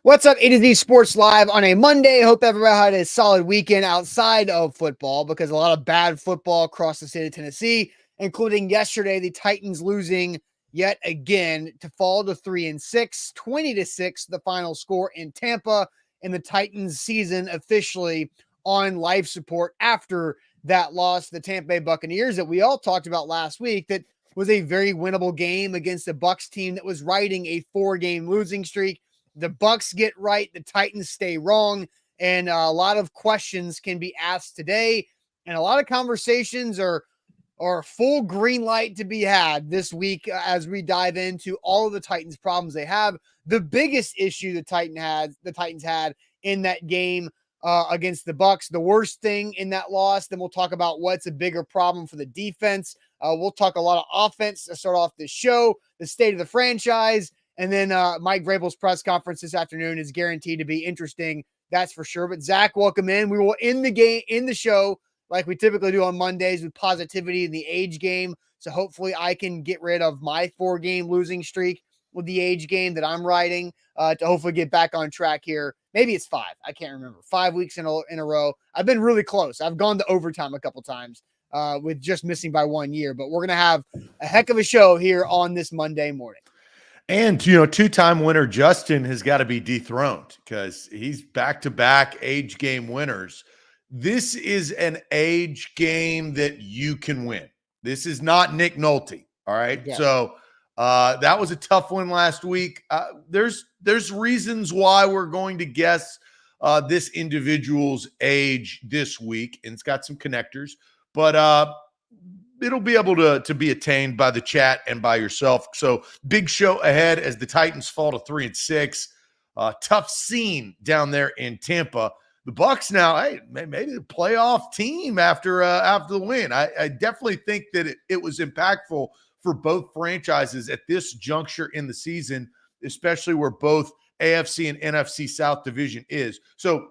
What's up, A to Z Sports Live on a Monday. Hope everybody had a solid weekend outside of football because a lot of bad football across the state of Tennessee, including yesterday, the Titans losing yet again to fall to 3-6, 20-6, the final score in Tampa, and the Titans season officially on life support after that loss to the Tampa Bay Buccaneers that we all talked about last week. That was a very winnable game against a Bucs team that was riding a 4-game losing streak. The Bucs get right, the Titans stay wrong, and a lot of questions can be asked today, and a lot of conversations are full green light to be had this week as we dive into all of the Titans' problems they have. The biggest issue the Titans had in that game against the Bucs, the worst thing in that loss. Then we'll talk about what's a bigger problem for the defense. We'll talk a lot of offense to start off this show, the state of the franchise. And then Mike Vrabel's press conference this afternoon is guaranteed to be interesting. That's for sure. But Zach, welcome in. We will end the show like we typically do on Mondays with positivity in the age game. So hopefully I can get rid of my 4-game losing streak with the age game that I'm riding to hopefully get back on track here. Maybe it's 5. I can't remember. 5 weeks in a row. I've been really close. I've gone to overtime a couple times with just missing by 1 year. But we're going to have a heck of a show here on this Monday morning. And, two-time winner Justin has got to be dethroned because he's back-to-back age game winners. This is an age game that you can win. This is not Nick Nolte, all right? Yeah. So that was a tough win last week. There's reasons why we're going to guess this individual's age this week, and it's got some connectors. But it'll be able to be attained by the chat and by yourself. So big show ahead as the Titans fall to 3-6. Tough scene down there in Tampa. The Bucs now, hey, maybe a playoff team after the win. I definitely think that it was impactful for both franchises at this juncture in the season, especially where both AFC and NFC South division is. So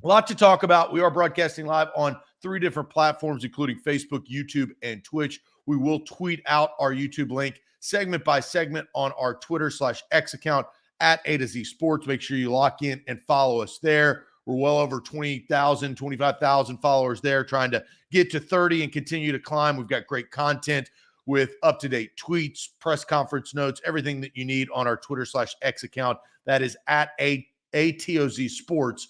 a lot to talk about. We are broadcasting live on 3 different platforms, including Facebook, YouTube, and Twitch. We will tweet out our YouTube link segment by segment on our Twitter/X account at A to Z Sports. Make sure you lock in and follow us there. We're well over 20,000, 25,000 followers there, trying to get to 30 and continue to climb. We've got great content with up-to-date tweets, press conference notes, everything that you need on our Twitter/X account. That is at ATOZ Sports.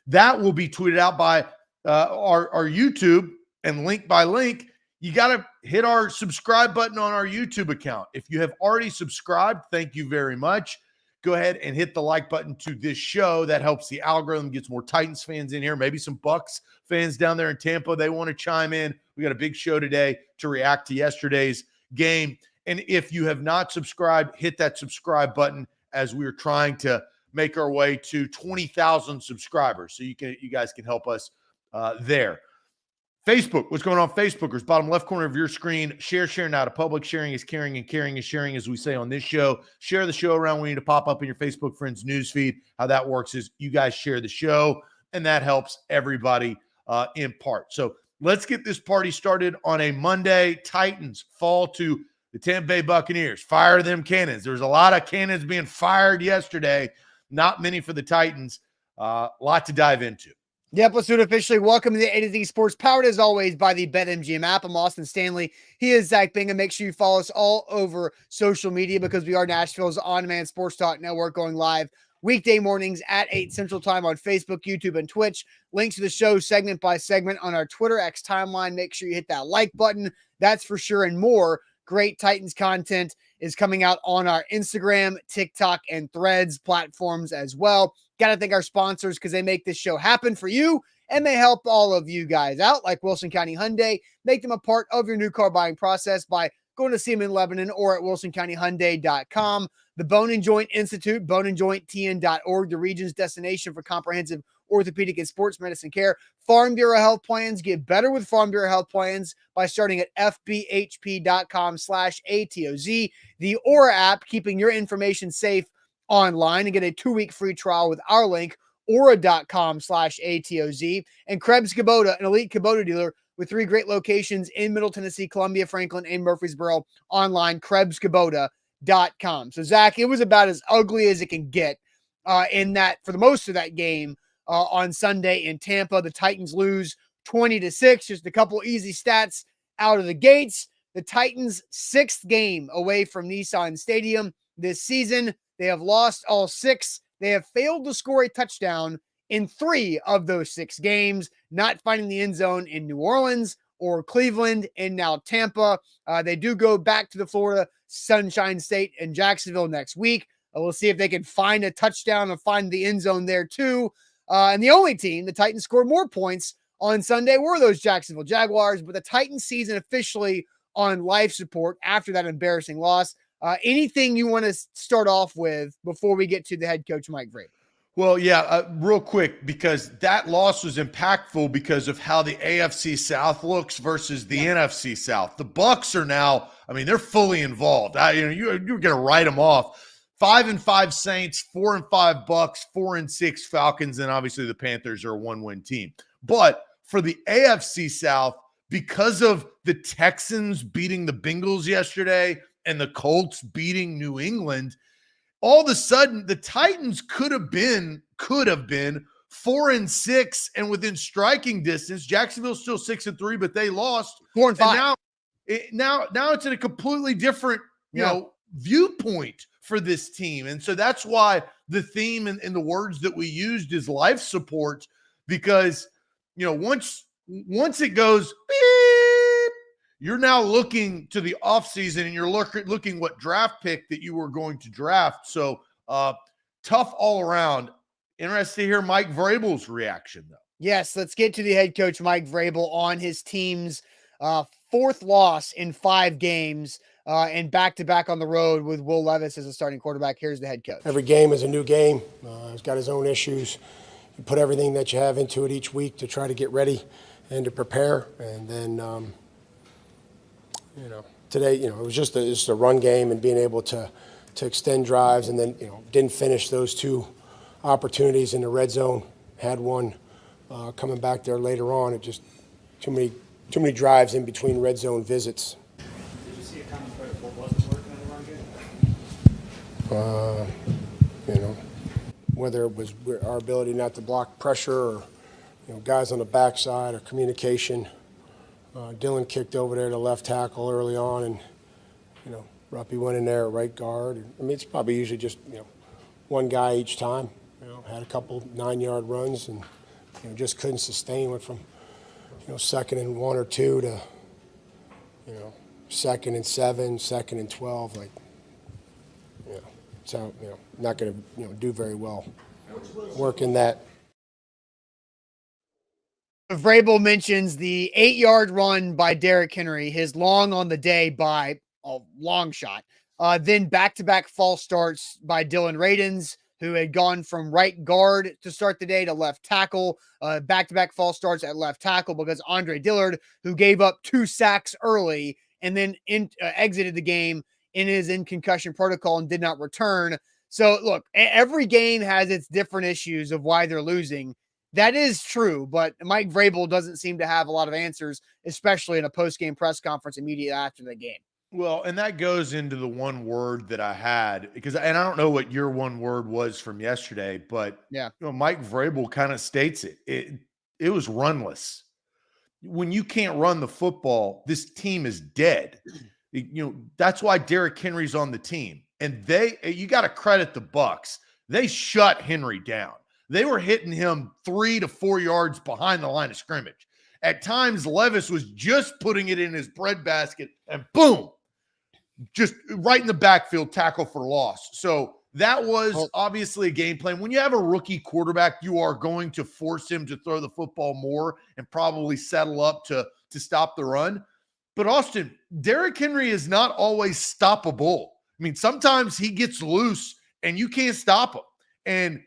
That will be tweeted out by our YouTube, and link by link, you got to hit our subscribe button on our YouTube account. If you have already subscribed, thank you very much. Go ahead and hit the like button to this show. That helps the algorithm, gets more Titans fans in here, maybe some Bucs fans down there in Tampa. They want to chime in. We got a big show today to react to yesterday's game. And if you have not subscribed, hit that subscribe button as we are trying to make our way to 20,000 subscribers. So you guys can help us there. Facebook, what's going on, Facebookers? Bottom left corner of your screen. Share now to public. Sharing is caring, and caring is sharing, as we say on this show. Share the show around. We need to pop up in your Facebook friends newsfeed. How that works is you guys share the show, and that helps everybody in part. So let's get this party started on a Monday. Titans fall to the Tampa Bay Buccaneers. Fire them cannons. There was a lot of cannons being fired yesterday. Not many for the Titans. Lot to dive into. Yep, let's do it officially. Welcome to the A to Z Sports, powered as always by the BetMGM app. I'm Austin Stanley. He is Zach Bingham. Make sure you follow us all over social media because we are Nashville's on-demand sports talk network, going live weekday mornings at 8 Central Time on Facebook, YouTube, and Twitch. Links to the show segment by segment on our Twitter X timeline. Make sure you hit that like button. That's for sure. And more great Titans content is coming out on our Instagram, TikTok, and Threads platforms as well. Got to thank our sponsors because they make this show happen for you, and they help all of you guys out, like Wilson County Hyundai. Make them a part of your new car buying process by going to see them in Lebanon or at wilsoncountyhyundai.com. The Bone and Joint Institute, boneandjointtn.org, the region's destination for comprehensive orthopedic and sports medicine care. Farm Bureau Health Plans. Get better with Farm Bureau Health Plans by starting at fbhp.com/ATOZ. The Aura app, keeping your information safe online, and get a 2-week free trial with our link, aura.com/ATOZ. And Krebs Kubota, an elite Kubota dealer with 3 great locations in Middle Tennessee, Columbia, Franklin, and Murfreesboro. Online, KrebsKubota.com. So, Zach, it was about as ugly as it can get in that for the most of that game on Sunday in Tampa. The Titans lose 20-6. Just a couple easy stats out of the gates. The Titans' 6th game away from Nissan Stadium this season. They have lost all 6. They have failed to score a touchdown in 3 of those 6 games, not finding the end zone in New Orleans or Cleveland and now Tampa. They do go back to the Florida Sunshine State and Jacksonville next week. We'll see if they can find a touchdown and find the end zone there too. And the only team the Titans scored more points on Sunday were those Jacksonville Jaguars, but the Titans season officially on life support after that embarrassing loss. Anything you want to start off with before we get to the head coach, Mike Vrabel? Well, yeah, real quick, because that loss was impactful because of how the AFC South looks versus the NFC South. The Bucs are now, I mean, they're fully involved. You're going to write them off. 5-5 Saints, 4-5 Bucs, 4-6 Falcons, and obviously the Panthers are a one-win team. But for the AFC South, because of the Texans beating the Bengals yesterday and the Colts beating New England, all of a sudden the Titans could have been 4-6 and within striking distance. Jacksonville's still 6-3, but they lost 4-5. And now it's in a completely different, viewpoint for this team. And so that's why the theme and the words that we used is life support, because, once it goes beep, you're now looking to the offseason and you're looking what draft pick that you were going to draft. So tough all around. Interested to hear Mike Vrabel's reaction, though. Yes, let's get to the head coach, Mike Vrabel, on his team's 4th loss in 5 games and back-to-back on the road with Will Levis as a starting quarterback. Here's the head coach. Every game is a new game. He's got his own issues. You put everything that you have into it each week to try to get ready and to prepare. And then, today, it was just a run game and being able to extend drives, and then, didn't finish those 2 opportunities in the red zone. Had one coming back there later on. It just too many drives in between red zone visits. Did you see a common thread of what wasn't working in the run game? Whether it was our ability not to block pressure or, guys on the backside or communication. Dylan kicked over there to left tackle early on, and, Ruppy went in there at right guard. I mean, it's probably usually just, one guy each time. Had a couple 9-yard runs and, just couldn't sustain. Went from, 2nd and 1 or 2 to, 2nd and 7, 2nd and 12. Like, so, not going to, do very well working that. Vrabel mentions the 8-yard run by Derrick Henry, his long on the day by a long shot. Then back-to-back false starts by Dylan Radins, who had gone from right guard to start the day to left tackle. Back-to-back false starts at left tackle because Andre Dillard, who gave up 2 sacks early and then exited the game in concussion protocol and did not return. So, look, every game has its different issues of why they're losing. That is true, but Mike Vrabel doesn't seem to have a lot of answers, especially in a post-game press conference immediately after the game. Well, and that goes into the one word that I had, and I don't know what your one word was from yesterday, but yeah, Mike Vrabel kind of states it. It was runless. When you can't run the football, this team is dead. That's why Derrick Henry's on the team. And you got to credit the Bucs. They shut Henry down. They were hitting him 3 to 4 yards behind the line of scrimmage. At times, Levis was just putting it in his breadbasket, and boom, just right in the backfield, tackle for loss. So that was obviously a game plan. When you have a rookie quarterback, you are going to force him to throw the football more and probably settle up to stop the run. But Austin, Derrick Henry is not always stoppable. I mean, sometimes he gets loose and you can't stop him. And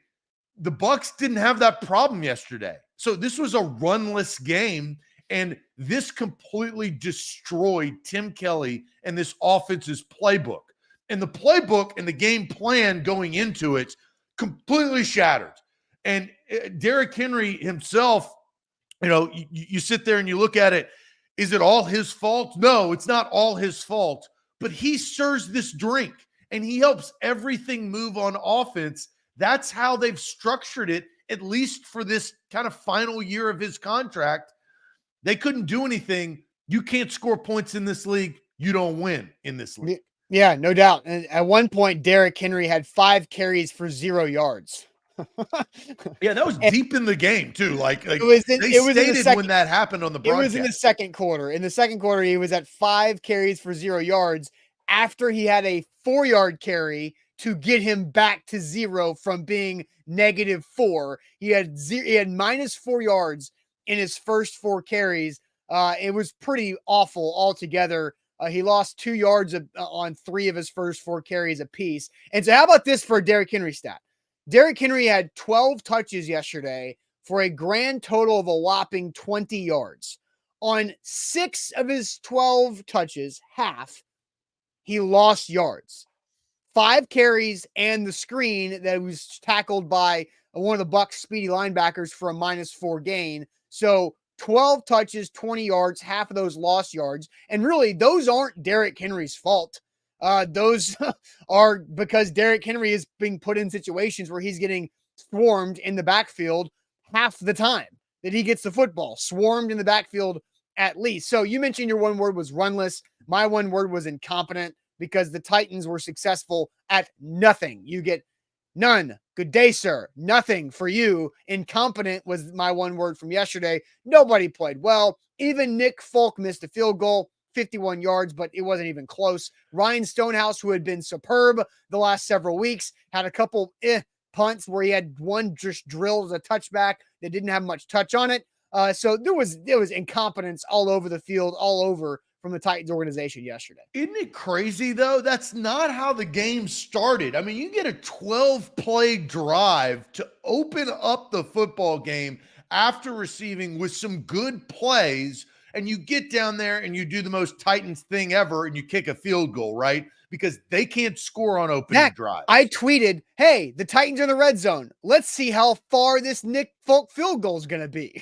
the Bucs didn't have that problem yesterday. So this was a runless game, and this completely destroyed Tim Kelly and this offense's playbook. And the playbook and the game plan going into it completely shattered. And Derrick Henry himself, you sit there and you look at it. Is it all his fault? No, it's not all his fault. But he stirs this drink, and he helps everything move on offense. That's how they've structured it, at least for this kind of final year of his contract. They couldn't do anything. You can't score points in this league. You don't win in this league. Yeah, no doubt. And at one point, Derrick Henry had 5 carries for 0 yards. Yeah, that was deep in the game too. Like it was in the second, when that happened on the broadcast. It was in the second quarter. In the second quarter, he was at 5 carries for 0 yards after he had a 4-yard carry to get him back to 0 from being -4. He had -4 yards in his first 4 carries. It was pretty awful altogether. He lost 2 yards on 3 of his first 4 carries apiece. And so how about this for a Derrick Henry stat? Derrick Henry had 12 touches yesterday for a grand total of a whopping 20 yards. On 6 of his 12 touches, half, he lost yards. 5 carries and the screen that was tackled by one of the Bucs speedy linebackers for a -4 gain. So 12 touches, 20 yards, half of those lost yards. And really, those aren't Derrick Henry's fault. Those are because Derrick Henry is being put in situations where he's getting swarmed in the backfield half the time that he gets the football, swarmed in the backfield at least. So you mentioned your one word was runless. My one word was incompetent because the Titans were successful at nothing. You get none. Good day, sir. Nothing for you. Incompetent was my one word from yesterday. Nobody played well. Even Nick Folk missed a field goal. 51 yards, but it wasn't even close. Ryan Stonehouse, who had been superb the last several weeks, had a couple punts where he had one just drilled as a touchback that didn't have much touch on it. So there was incompetence all over the field, all over from the Titans organization yesterday. Isn't it crazy, though? That's not how the game started. I mean, you get a 12-play drive to open up the football game after receiving with some good plays, and you get down there and you do the most Titans thing ever and you kick a field goal, right? Because they can't score on opening drives. I tweeted, hey, the Titans are in the red zone. Let's see how far this Nick Folk field goal is going to be.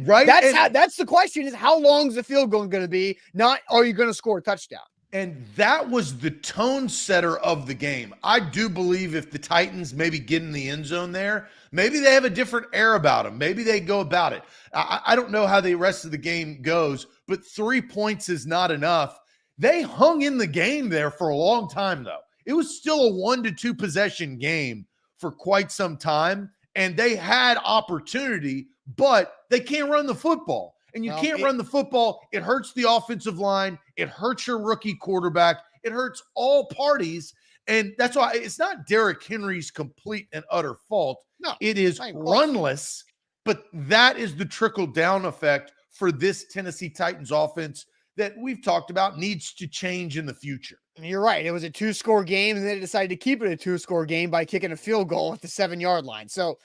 Right? That's the question, is how long is the field goal going to be? Not, are you going to score a touchdown? And that was the tone setter of the game. I do believe if the Titans maybe get in the end zone there, maybe they have a different air about them. Maybe they go about it. I don't know how the rest of the game goes, but 3 points is not enough. They hung in the game there for a long time, though. It was still a 1-2 possession game for quite some time, and they had opportunity, but they can't run the football. And you can't run the football. It hurts the offensive line. It hurts your rookie quarterback. It hurts all parties. And that's why it's not Derrick Henry's complete and utter fault. No, it is runless, but that is the trickle-down effect for this Tennessee Titans offense that we've talked about needs to change in the future. You're right. It was a 2-score game, and they decided to keep it a 2-score game by kicking a field goal at the 7-yard line. So,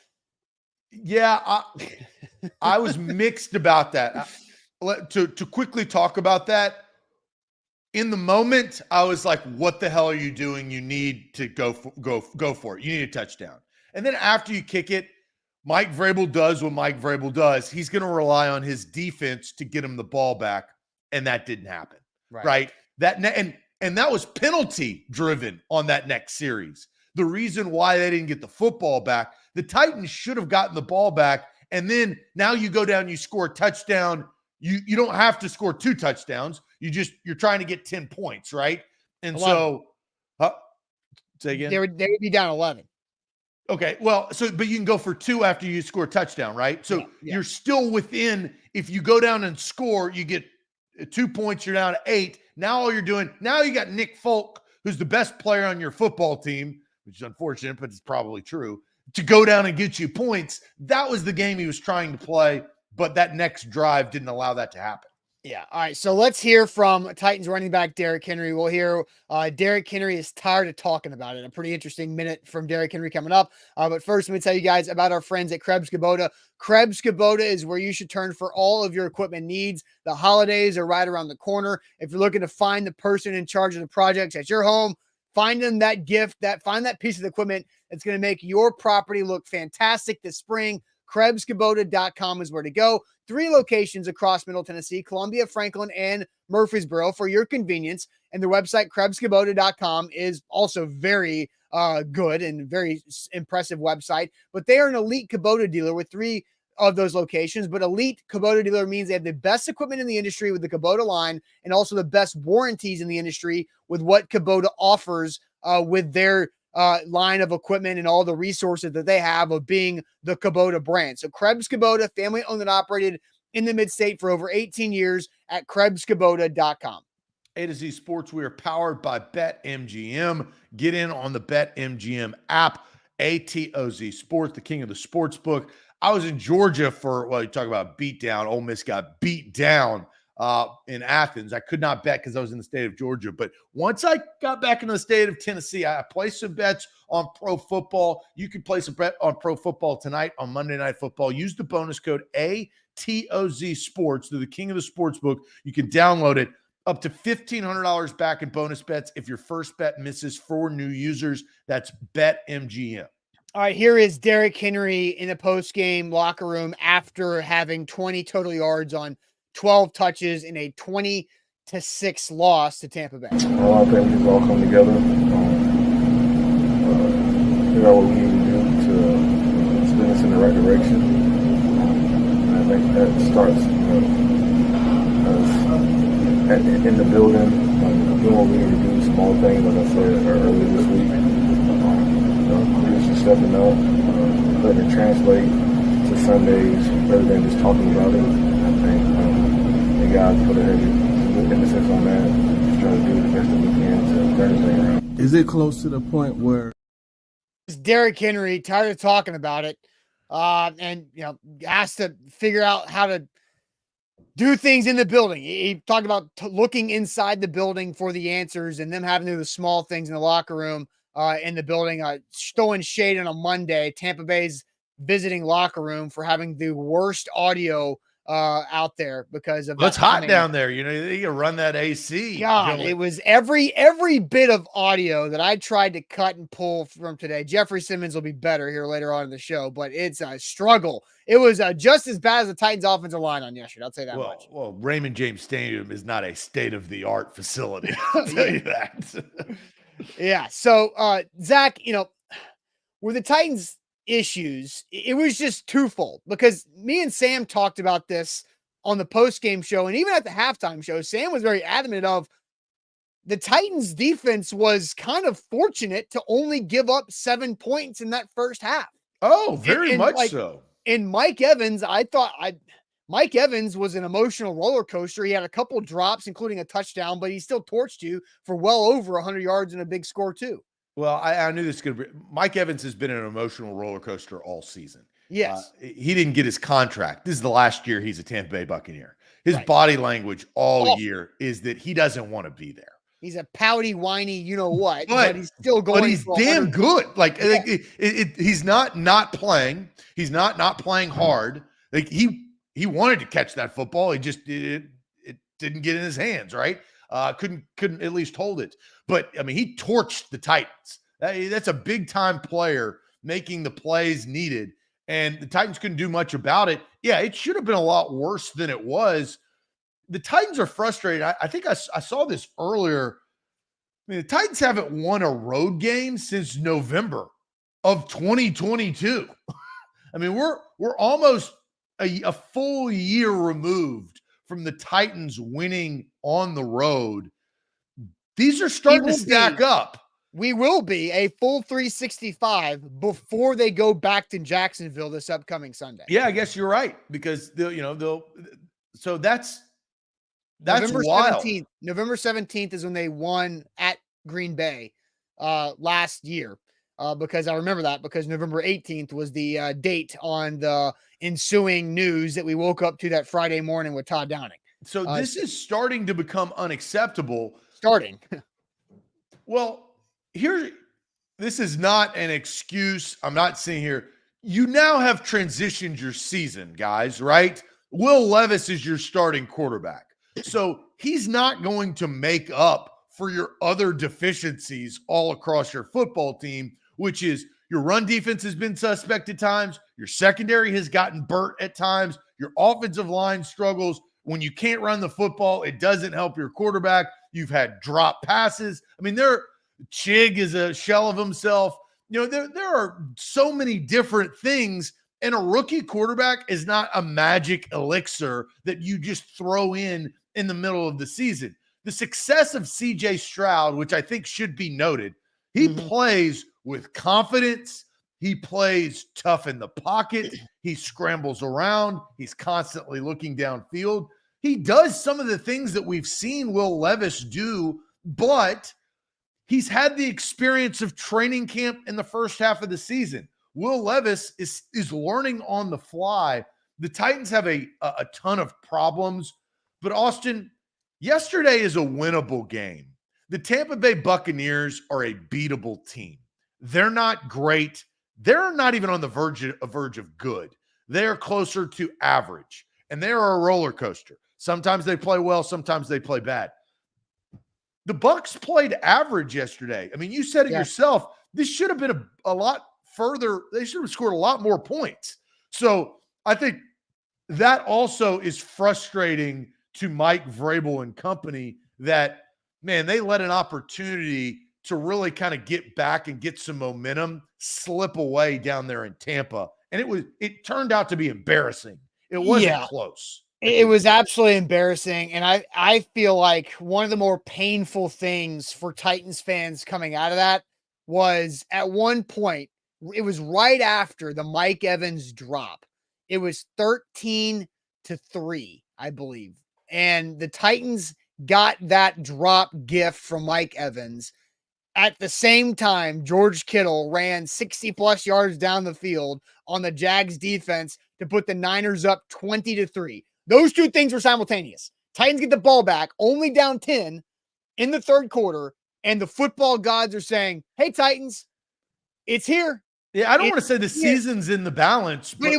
yeah, I was mixed about that. To quickly talk about that, in the moment, I was like, what the hell are you doing? You need to go for it. You need a touchdown. And then after you kick it, Mike Vrabel does what Mike Vrabel does. He's going to rely on his defense to get him the ball back, and that didn't happen. Right? And that was penalty driven on that next series. The reason why they didn't get the football back, the Titans should have gotten the ball back. And then now you go down, you score a touchdown. You don't have to score 2 touchdowns. You're trying to get 10 points, right? And 11. So, say again. They would be down 11. Okay, well, but you can go for 2 after you score a touchdown, right? So you're still within. If you go down and score, you get 2 points. You're down to 8. Now all you're doing, now you got Nick Folk, who's the best player on your football team, which is unfortunate, but it's probably true, to go down and get you points. That was the game he was trying to play, but that next drive didn't allow that to happen. Yeah. All right. So let's hear from Titans running back Derrick Henry. We'll hear Derrick Henry is tired of talking about it. A pretty interesting minute from Derrick Henry coming up. But first, let me tell you guys about our friends at Krebs Kubota. Krebs Kubota is where you should turn for all of your equipment needs. The holidays are right around the corner. If you're looking to find the person in charge of the projects at your home, find them that gift, find that piece of equipment that's going to make your property look fantastic this spring. KrebsKubota.com is where to go. 3 locations across Middle Tennessee, Columbia, Franklin, and Murfreesboro for your convenience. And the website KrebsKubota.com is also very good and very impressive website. But they are an elite Kubota dealer with 3 of those locations. But elite Kubota dealer means they have the best equipment in the industry with the Kubota line and also the best warranties in the industry with what Kubota offers with their line of equipment and all the resources that they have of being the Kubota brand. So Krebs Kubota, family owned and operated in the mid-state for over 18 years at KrebsKubota.com. A to Z Sports, we are powered by BetMGM. Get in on the BetMGM app. ATOZ Sports, the king of the sports book. I was in Georgia for, well, you talk about beat down. Ole Miss got beat down in Athens. I could not bet because I was in the state of Georgia. But once I got back into the state of Tennessee, I placed some bets on pro football. You can place a bet on pro football tonight on Monday Night Football. Use the bonus code ATOZ Sports. They're the king of the sports book. You can download it. Up to $1,500 back in bonus bets if your first bet misses for new users. That's BetMGM. All right, here is Derrick Henry in the post-game locker room after having 20 total yards on 12 touches in a 20-6 loss to Tampa Bay. A lot of things all come together. Figure out what we need to do to spin us in the right direction. And I think that starts in the building, doing what we need to do, small things, like I said earlier this week. Leadership stepping up, letting it translate to Sundays rather than just talking about it. I think the guys put a heavy emphasis on that, just trying to do the best that we can to turn this thing around. Is it close to the point where It's Derrick Henry, tired of talking about it, and has to figure out how to do things in the building. He talked about looking inside the building for the answers and them having to do the small things in the locker room, in the building, throwing shade on a Monday. Tampa Bay's visiting locker room for having the worst audio out there because of It's hot down there. You can run that AC. God, it was every bit of audio that I tried to cut and pull from today. Jeffrey Simmons will be better here later on in the show, but it's a struggle. It was just as bad as the Titans offensive line on yesterday. I'll say that much. Well, Raymond James Stadium is not a state-of-the-art facility. I'll tell you that. Yeah. So, Zach, with the Titans issues, it was just twofold because me and Sam talked about this on the post-game show and even at the halftime show. Sam was very adamant of the Titans defense was kind of fortunate to only give up 7 points in that first half. Oh, very much so. And Mike Evans, Mike Evans was an emotional roller coaster. He had a couple drops, including a touchdown, but he still torched you for well over 100 yards and a big score too. Well, I knew this was going to be. Mike Evans has been an emotional roller coaster all season. Yes. He didn't get his contract. This is the last year he's a Tampa Bay Buccaneer. His body language all year is that he doesn't want to be there. He's a pouty, whiny, you-know-what, but he's still going. But he's damn good. He's not playing. He's not playing hard. Like he wanted to catch that football. He just it didn't get in his hands, right? Couldn't at least hold it. But I mean, he torched the Titans. That's a big time player making the plays needed, and the Titans couldn't do much about it. Yeah, it should have been a lot worse than it was. The Titans are frustrated. I think I saw this earlier. I mean, the Titans haven't won a road game since November of 2022. I mean, we're almost a full year removed from the Titans winning on the road. These are starting to stack up. We will be a full 365 before they go back to Jacksonville this upcoming Sunday. Yeah, I guess you're right because they'll. So that's November wild. 17th. November 17th is when they won at Green Bay last year. Because I remember that because November 18th was the date on the ensuing news that we woke up to that Friday morning with Todd Downing. So this is starting to become unacceptable. Well, this is not an excuse. I'm not saying here. You now have transitioned your season, guys, right? Will Levis is your starting quarterback. So he's not going to make up for your other deficiencies all across your football team, which is your run defense has been suspect at times. Your secondary has gotten burnt at times. Your offensive line struggles. When you can't run the football, it doesn't help your quarterback. You've had drop passes. I mean, Chig is a shell of himself. There are so many different things, and a rookie quarterback is not a magic elixir that you just throw in the middle of the season. The success of CJ Stroud, which I think should be noted, he plays with confidence. He plays tough in the pocket. He scrambles around. He's constantly looking downfield. He does some of the things that we've seen Will Levis do, but he's had the experience of training camp in the first half of the season. Will Levis is learning on the fly. The Titans have a ton of problems, but Austin, yesterday is a winnable game. The Tampa Bay Buccaneers are a beatable team. They're not great. They're not even on the verge of good. They're closer to average, and they're a roller coaster. Sometimes they play well, sometimes they play bad. The Bucs played average yesterday. I mean, you said it yourself. This should have been a lot further. They should have scored a lot more points. So I think that also is frustrating to Mike Vrabel and company that, man, they let an opportunity to really kind of get back and get some momentum slip away down there in Tampa. And it turned out to be embarrassing. It wasn't close. It was absolutely embarrassing. And I feel like one of the more painful things for Titans fans coming out of that was at one point, it was right after the Mike Evans drop. It was 13-3, I believe. And the Titans got that drop gift from Mike Evans. At the same time, George Kittle ran 60-plus yards down the field on the Jags defense to put the Niners up 20-3. Those two things were simultaneous. Titans get the ball back, only down 10 in the third quarter, and the football gods are saying, hey, Titans, it's here. Yeah, I don't want to say the season's in the balance, but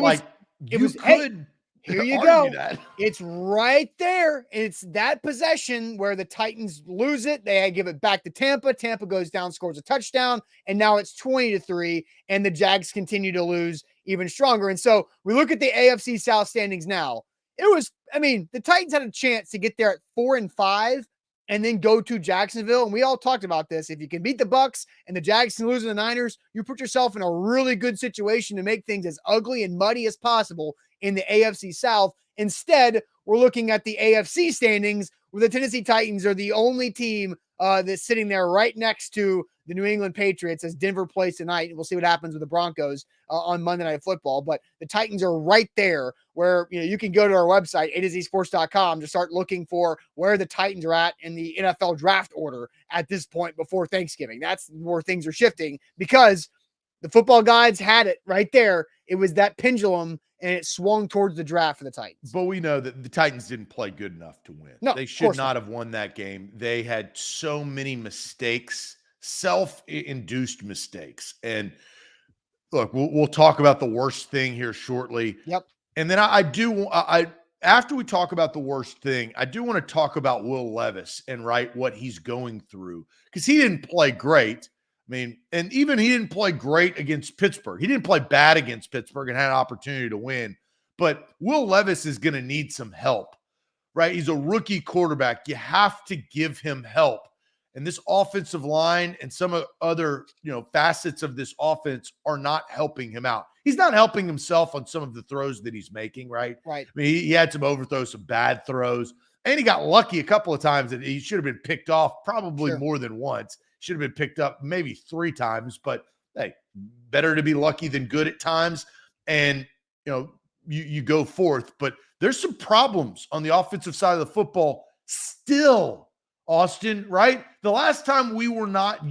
here you go. That. It's right there. It's that possession where the Titans lose it. They give it back to Tampa. Tampa goes down, scores a touchdown, and now it's 20-3, and the Jags continue to lose even stronger. And so we look at the AFC South standings now. The Titans had a chance to get there at 4-5 and then go to Jacksonville. And we all talked about this. If you can beat the Bucs and the Jags can lose to the Niners, you put yourself in a really good situation to make things as ugly and muddy as possible in the AFC South. Instead, we're looking at the AFC standings where the Tennessee Titans are the only team that's sitting there right next to the New England Patriots as Denver plays tonight. And we'll see what happens with the Broncos on Monday Night Football. But the Titans are right there where you can go to our website, A2Zsports.com, to start looking for where the Titans are at in the NFL draft order at this point before Thanksgiving. That's where things are shifting because the football guides had it right there. It was that pendulum, and it swung towards the draft for the Titans. But we know that the Titans didn't play good enough to win. No, they should not have won that game. They had so many mistakes, self-induced mistakes. And look, we'll talk about the worst thing here shortly. Yep. And then after we talk about the worst thing, I do want to talk about Will Levis and what he's going through, because he didn't play great. And even he didn't play great against Pittsburgh. He didn't play bad against Pittsburgh and had an opportunity to win. But Will Levis is going to need some help, right? He's a rookie quarterback. You have to give him help. And this offensive line and some other, facets of this offense are not helping him out. He's not helping himself on some of the throws that he's making, right? Right. He had some overthrows, some bad throws, and he got lucky a couple of times that he should have been picked off probably more than once. Should have been picked up maybe 3 times, but hey, better to be lucky than good at times. And, you go forth, but there's some problems on the offensive side of the football still, Austin, right? The last time we were not,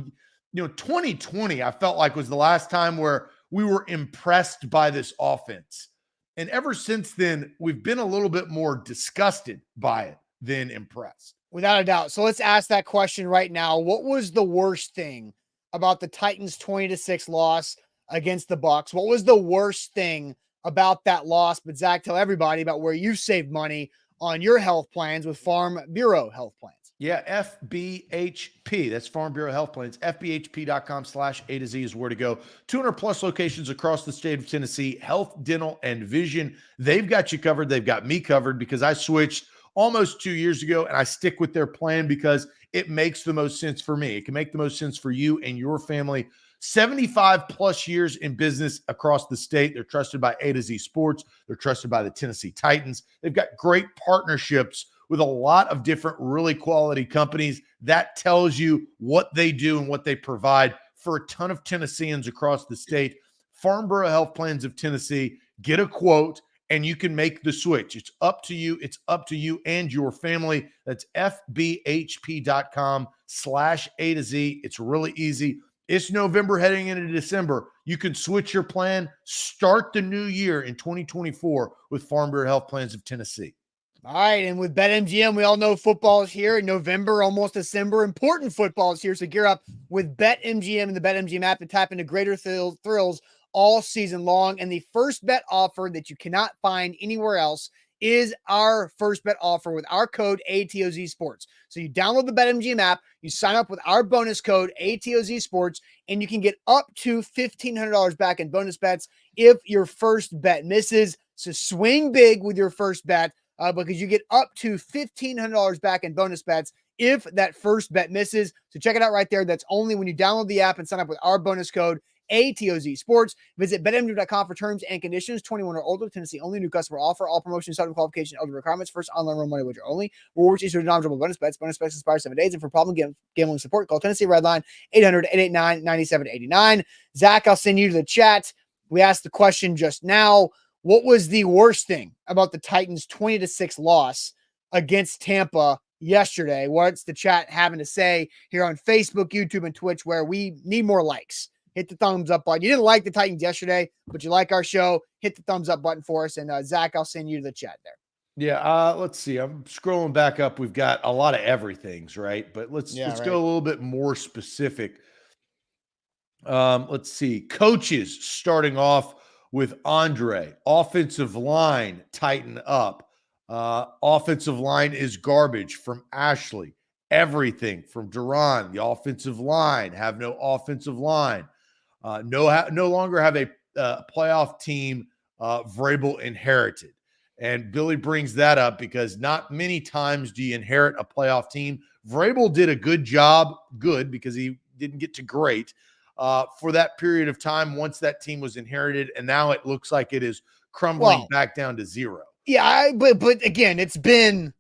2020, I felt like was the last time where we were impressed by this offense. And ever since then, we've been a little bit more disgusted by it than impressed. Without a doubt. So let's ask that question right now. What was the worst thing about the Titans' 20-6 loss against the Bucs? What was the worst thing about that loss? But Zach, tell everybody about where you saved money on your health plans with Farm Bureau Health Plans. Yeah, FBHP. That's Farm Bureau Health Plans. FBHP.com/A to Z is where to go. 200 plus locations across the state of Tennessee. Health, dental, and vision. They've got you covered. They've got me covered because I switched almost 2 years ago, and I stick with their plan because it makes the most sense for me. It can make the most sense for you and your family. 75 plus years in business across the state. They're trusted by A to Z Sports. They're trusted by the Tennessee Titans. They've got great partnerships with a lot of different really quality companies. That tells you what they do and what they provide for a ton of Tennesseans across the state. Farm Bureau Health Plans of Tennessee. Get a quote and you can make the switch. It's up to you. It's up to you and your family. That's FBHP.com/A to Z. It's really easy. It's November heading into December. You can switch your plan, start the new year in 2024 with Farm Bureau Health Plans of Tennessee. All right, and with BetMGM, we all know football is here in November, almost December. Important football is here, so gear up with BetMGM and the BetMGM app to tap into greater thrills all season long. And the first bet offer that you cannot find anywhere else is our first bet offer with our code ATOZ Sports. So you download the BetMGM app, you sign up with our bonus code ATOZ Sports, and you can get up to $1,500 back in bonus bets if your first bet misses. So swing big with your first bet. Because you get up to $1,500 back in bonus bets if that first bet misses. So check it out right there. That's only when you download the app and sign up with our bonus code ATOZ Sports. Visit betmgm.com for terms and conditions. 21 or older. Tennessee only. New customer offer. All promotions, subject to qualification, eligible requirements. First online real money wager only. Rewards issued non-withdrawable bonus bets. Bonus bets expire 7 days. And for problem gambling support, call Tennessee Redline 800-889-9789. Zach, I'll send you to the chat. We asked the question just now. What was the worst thing about the Titans' 20-6 loss against Tampa yesterday? What's the chat having to say here on Facebook, YouTube, and Twitch, where we need more likes? Hit the thumbs up button. You didn't like the Titans yesterday, but you like our show. Hit the thumbs up button for us. And Zach, I'll send you to the chat there. Yeah, let's see. I'm scrolling back up. We've got a lot of everythings, right? But let's go a little bit more specific. Let's see. Coaches starting off with Andre. Offensive line, tighten up. Offensive line is garbage from Ashley. Everything from Duran. The offensive line, have no offensive line. No longer have a playoff team Vrabel inherited. And Billy brings that up because not many times do you inherit a playoff team. Vrabel did a good job, because he didn't get to great, for that period of time once that team was inherited, and now it looks like it is crumbling back down to zero. Yeah, but again, it's been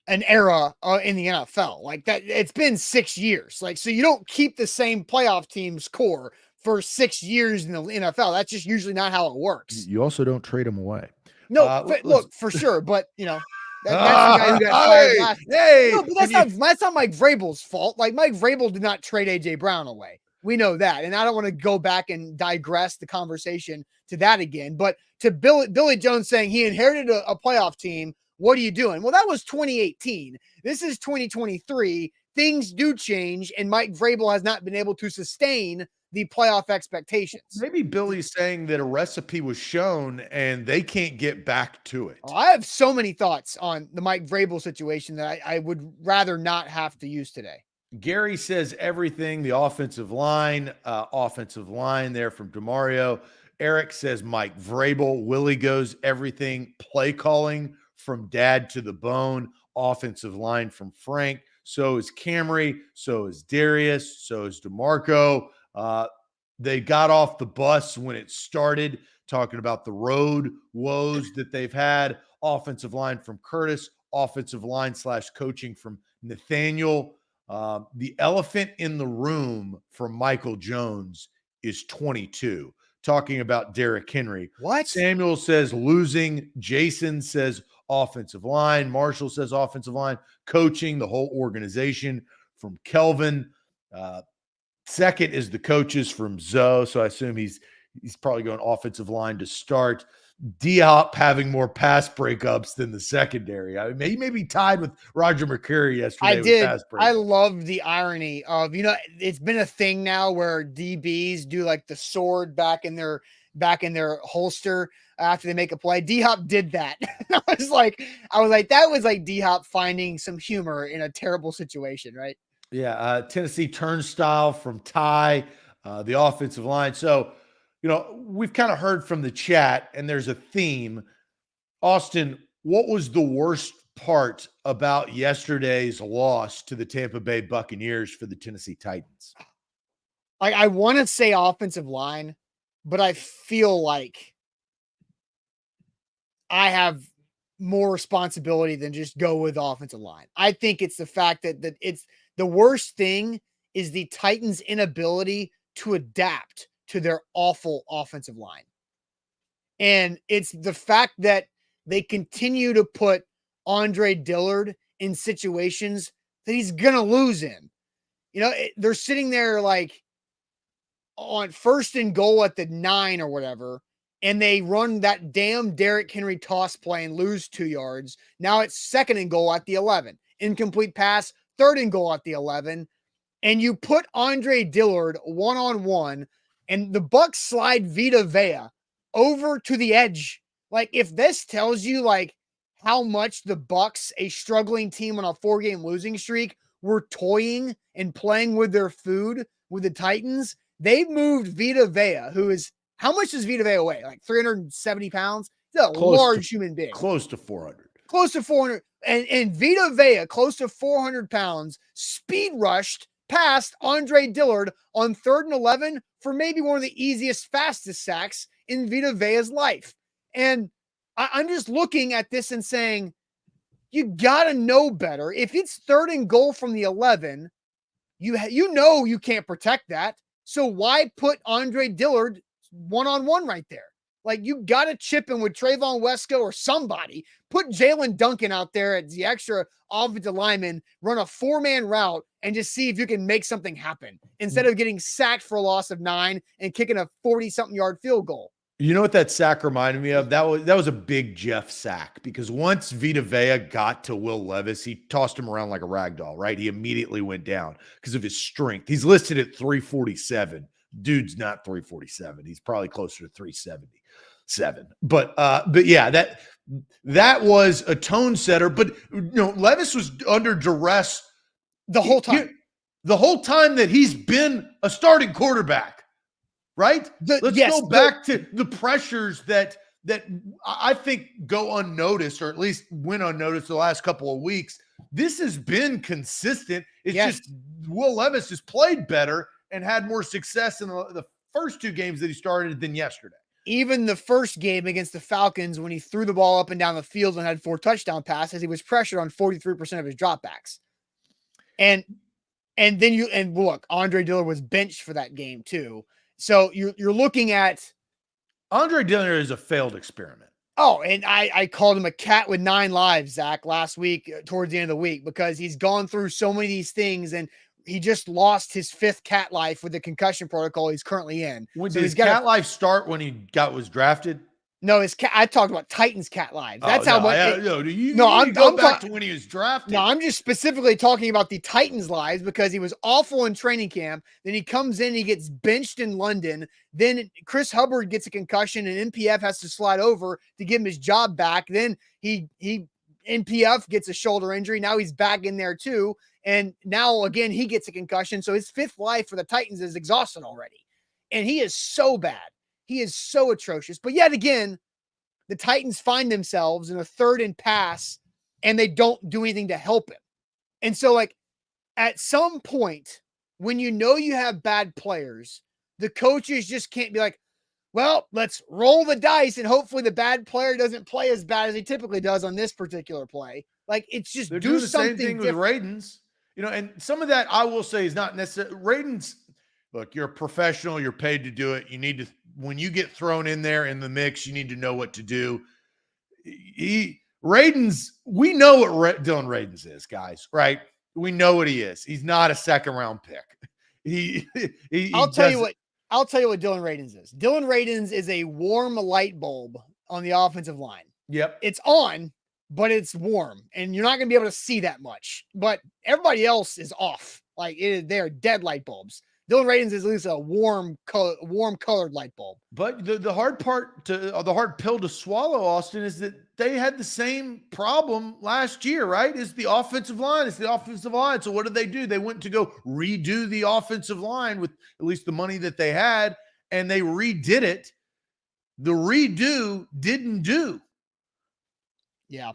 an era in the NFL like that. It's been 6 years. Like, so you don't keep the same playoff team's core for 6 years in the NFL. That's just usually not how it works. You also don't trade them away. No, look, for sure, but you know. That's the guy who got fired last. No, but that's not Mike Vrabel's fault. Like, Mike Vrabel did not trade A.J. Brown away. We know that. And I don't want to go back and digress the conversation to that again. But to Billy Jones saying he inherited a playoff team, what are you doing? Well, that was 2018. This is 2023. Things do change, and Mike Vrabel has not been able to sustain the playoff expectations. Maybe Billy's saying that a recipe was shown and they can't get back to it. I have so many thoughts on the Mike Vrabel situation that I would rather not have to use today. Gary says everything, the offensive line there from DeMario. Eric says Mike Vrabel. Willie goes everything, play calling from dad to the bone, offensive line from Frank. So is Camry, so is Darius, so is DeMarco. They got off the bus when it started, talking about the road woes that they've had. Offensive line from Curtis, offensive line / coaching from Nathaniel. The elephant in the room from Michael Jones is 22, talking about Derrick Henry. What? Samuel says losing. Jason says offensive line. Marshall says offensive line. Coaching, the whole organization from Kelvin. Second is the coaches from Zoe, so I assume he's probably going offensive line to start. Diop having more pass breakups than the secondary. I mean, he may be tied with Roger McCreary yesterday. I love the irony of, it's been a thing now where DBs do like the sword back in their back in their holster after they make a play. D-Hop did that. I was like, that was like D-Hop finding some humor in a terrible situation, right? Yeah, Tennessee turnstile from Ty, the offensive line. So, we've kind of heard from the chat, and there's a theme. Austin, what was the worst part about yesterday's loss to the Tampa Bay Buccaneers for the Tennessee Titans? Like, I want to say offensive line, but I feel like I have more responsibility than just go with offensive line. I think it's the fact that it's the worst thing is the Titans' inability to adapt to their awful offensive line. And it's the fact that they continue to put Andre Dillard in situations that he's going to lose in. They're sitting there like on 1st and goal at the 9 or whatever, and they run that damn Derrick Henry toss play and lose 2 yards. Now it's 2nd and goal at the 11. Incomplete pass, 3rd and goal at the 11. And you put Andre Dillard one-on-one, and the Bucs slide Vita Vea over to the edge. Like, if this tells you like how much the Bucs, a struggling team on a 4-game losing streak, were toying and playing with their food with the Titans, they moved Vita Vea, who is, how much does Vita Vea weigh? Like 370 pounds? He's a large human being. Close to 400. Close to 400. And Vita Vea, close to 400 pounds, speed rushed past Andre Dillard on 3rd and 11 for maybe one of the easiest, fastest sacks in Vita Vea's life. And I'm just looking at this and saying, you got to know better. If it's 3rd and goal from the 11, you know you can't protect that. So why put Andre Dillard one-on-one right there? Like, you got to chip in with Trayvon Wesco or somebody. Put Jalen Duncan out there as the extra offensive lineman, run a 4-man route, and just see if you can make something happen instead of getting sacked for a loss of 9 and kicking a 40-something yard field goal. You know what that sack reminded me of? That was a big Jeff sack, because once Vita Vea got to Will Levis, he tossed him around like a rag doll, right? He immediately went down because of his strength. He's listed at 347. Dude's not 347. He's probably closer to 377. But yeah, that was a tone setter. But Levis was under duress the whole time. The whole time that he's been a starting quarterback. Right? Let's go back to the pressures that I think go unnoticed, or at least went unnoticed the last couple of weeks. This has been consistent. It's just Will Levis has played better and had more success in the first 2 games that he started than yesterday. Even the first game against the Falcons, when he threw the ball up and down the field and had 4 touchdown passes, he was pressured on 43% of his dropbacks. And then look, Andre Dillard was benched for that game too. So you're looking at Andre Dillard is a failed experiment. Oh, and I called him a cat with 9 lives, Zach, last week towards the end of the week, because he's gone through so many of these things, and he just lost his 5th cat life with the concussion protocol he's currently in. When did his cat life start when he was drafted? No, I talked about Titans cat lives. That's how much. I'm going back to when he was drafted. No, I'm just specifically talking about the Titans lives, because he was awful in training camp. Then he comes in, he gets benched in London. Then Chris Hubbard gets a concussion, and NPF has to slide over to give him his job back. Then NPF gets a shoulder injury. Now he's back in there too. And now again, he gets a concussion. So his 5th life for the Titans is exhausted already. And he is so bad. He is so atrocious. But yet again, the Titans find themselves in a 3rd and pass, and they don't do anything to help him. And so, like, at some point, when you know you have bad players, the coaches just can't be like, well, let's roll the dice, and hopefully the bad player doesn't play as bad as he typically does on this particular play. Like, it's just They're do doing the something same thing different. with Radens. And some of that I will say is not necessarily Radens. Look, you're a professional. You're paid to do it. You need to, when you get thrown in there in the mix, you need to know what to do. Radens, we know what Dylan Radens is, guys, right? We know what he is. He's not a 2nd-round pick. I'll tell you what Dylan Radens is. Dylan Radens is a warm light bulb on the offensive line. Yep. It's on, but it's warm, and you're not going to be able to see that much. But everybody else is off. Like, they're dead light bulbs. Dylan Radins is at least a warm colored light bulb. But the hard pill to swallow, Austin, is that they had the same problem last year, right? It's the offensive line. It's the offensive line. So what did they do? They went to go redo the offensive line with at least the money that they had, and they redid it. The redo didn't do. Yeah.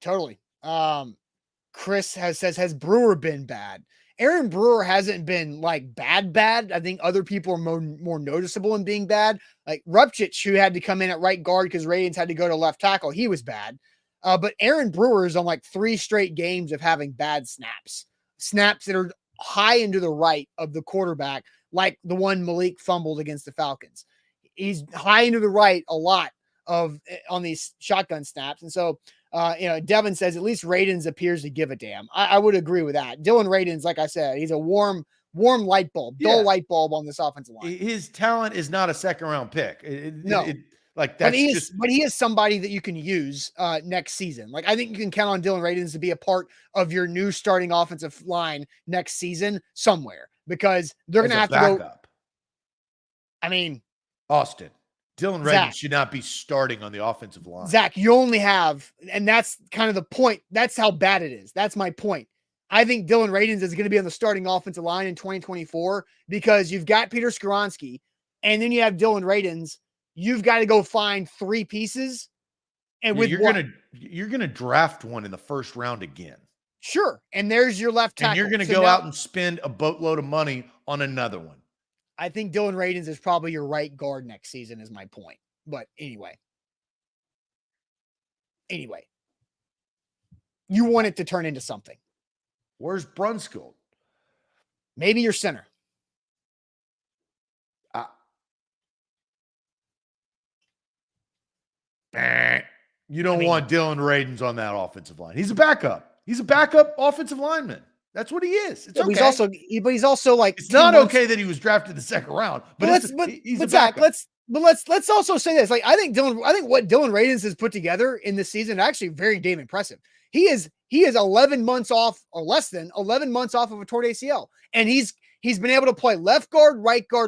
Totally. Chris says, has Brewer been bad? Aaron Brewer hasn't been like bad. I think other people are more noticeable in being bad. Like Rupchich, who had to come in at right guard because Radins had to go to left tackle. He was bad. But Aaron Brewer is on like 3 straight games of having bad snaps that are high into the right of the quarterback, like the one Malik fumbled against the Falcons. He's high into the right a lot on these shotgun snaps. And so, Devin says at least Radins appears to give a damn. I would agree with that. Dylan Radins, like I said, he's a warm light bulb, dull light bulb on this offensive line. His talent is not a second round pick. No. Like that's but he is somebody that you can use next season. Like I think you can count on Dylan Radins to be a part of your new starting offensive line next season somewhere, because they're going to have to go. I mean, Austin, Dylan Radins should not be starting on the offensive line. Zach, you only have, and that's kind of the point. That's how bad it is. That's my point. I think Dylan Radins is going to be on the starting offensive line in 2024 because you've got Peter Skoronski and then you have Dylan Radins. You've got to go find 3 pieces. And you're gonna draft one in the first round again. Sure. And there's your left tackle. And you're going to go out and spend a boatload of money on another one. I think Dylan Radins is probably your right guard next season is my point. But anyway, you want it to turn into something. Where's Brunskill? Maybe your center. You don't want Dylan Radins on that offensive line. He's a backup. He's a backup offensive lineman. That's what he is. It's okay. He's also like, it's not okay that he was drafted in the second round. But Zach, let's also say this. Like, I think what Dylan Radins has put together in this season is actually very damn impressive. He is 11 months off, or less than 11 months off of a torn ACL, and he's been able to play left guard,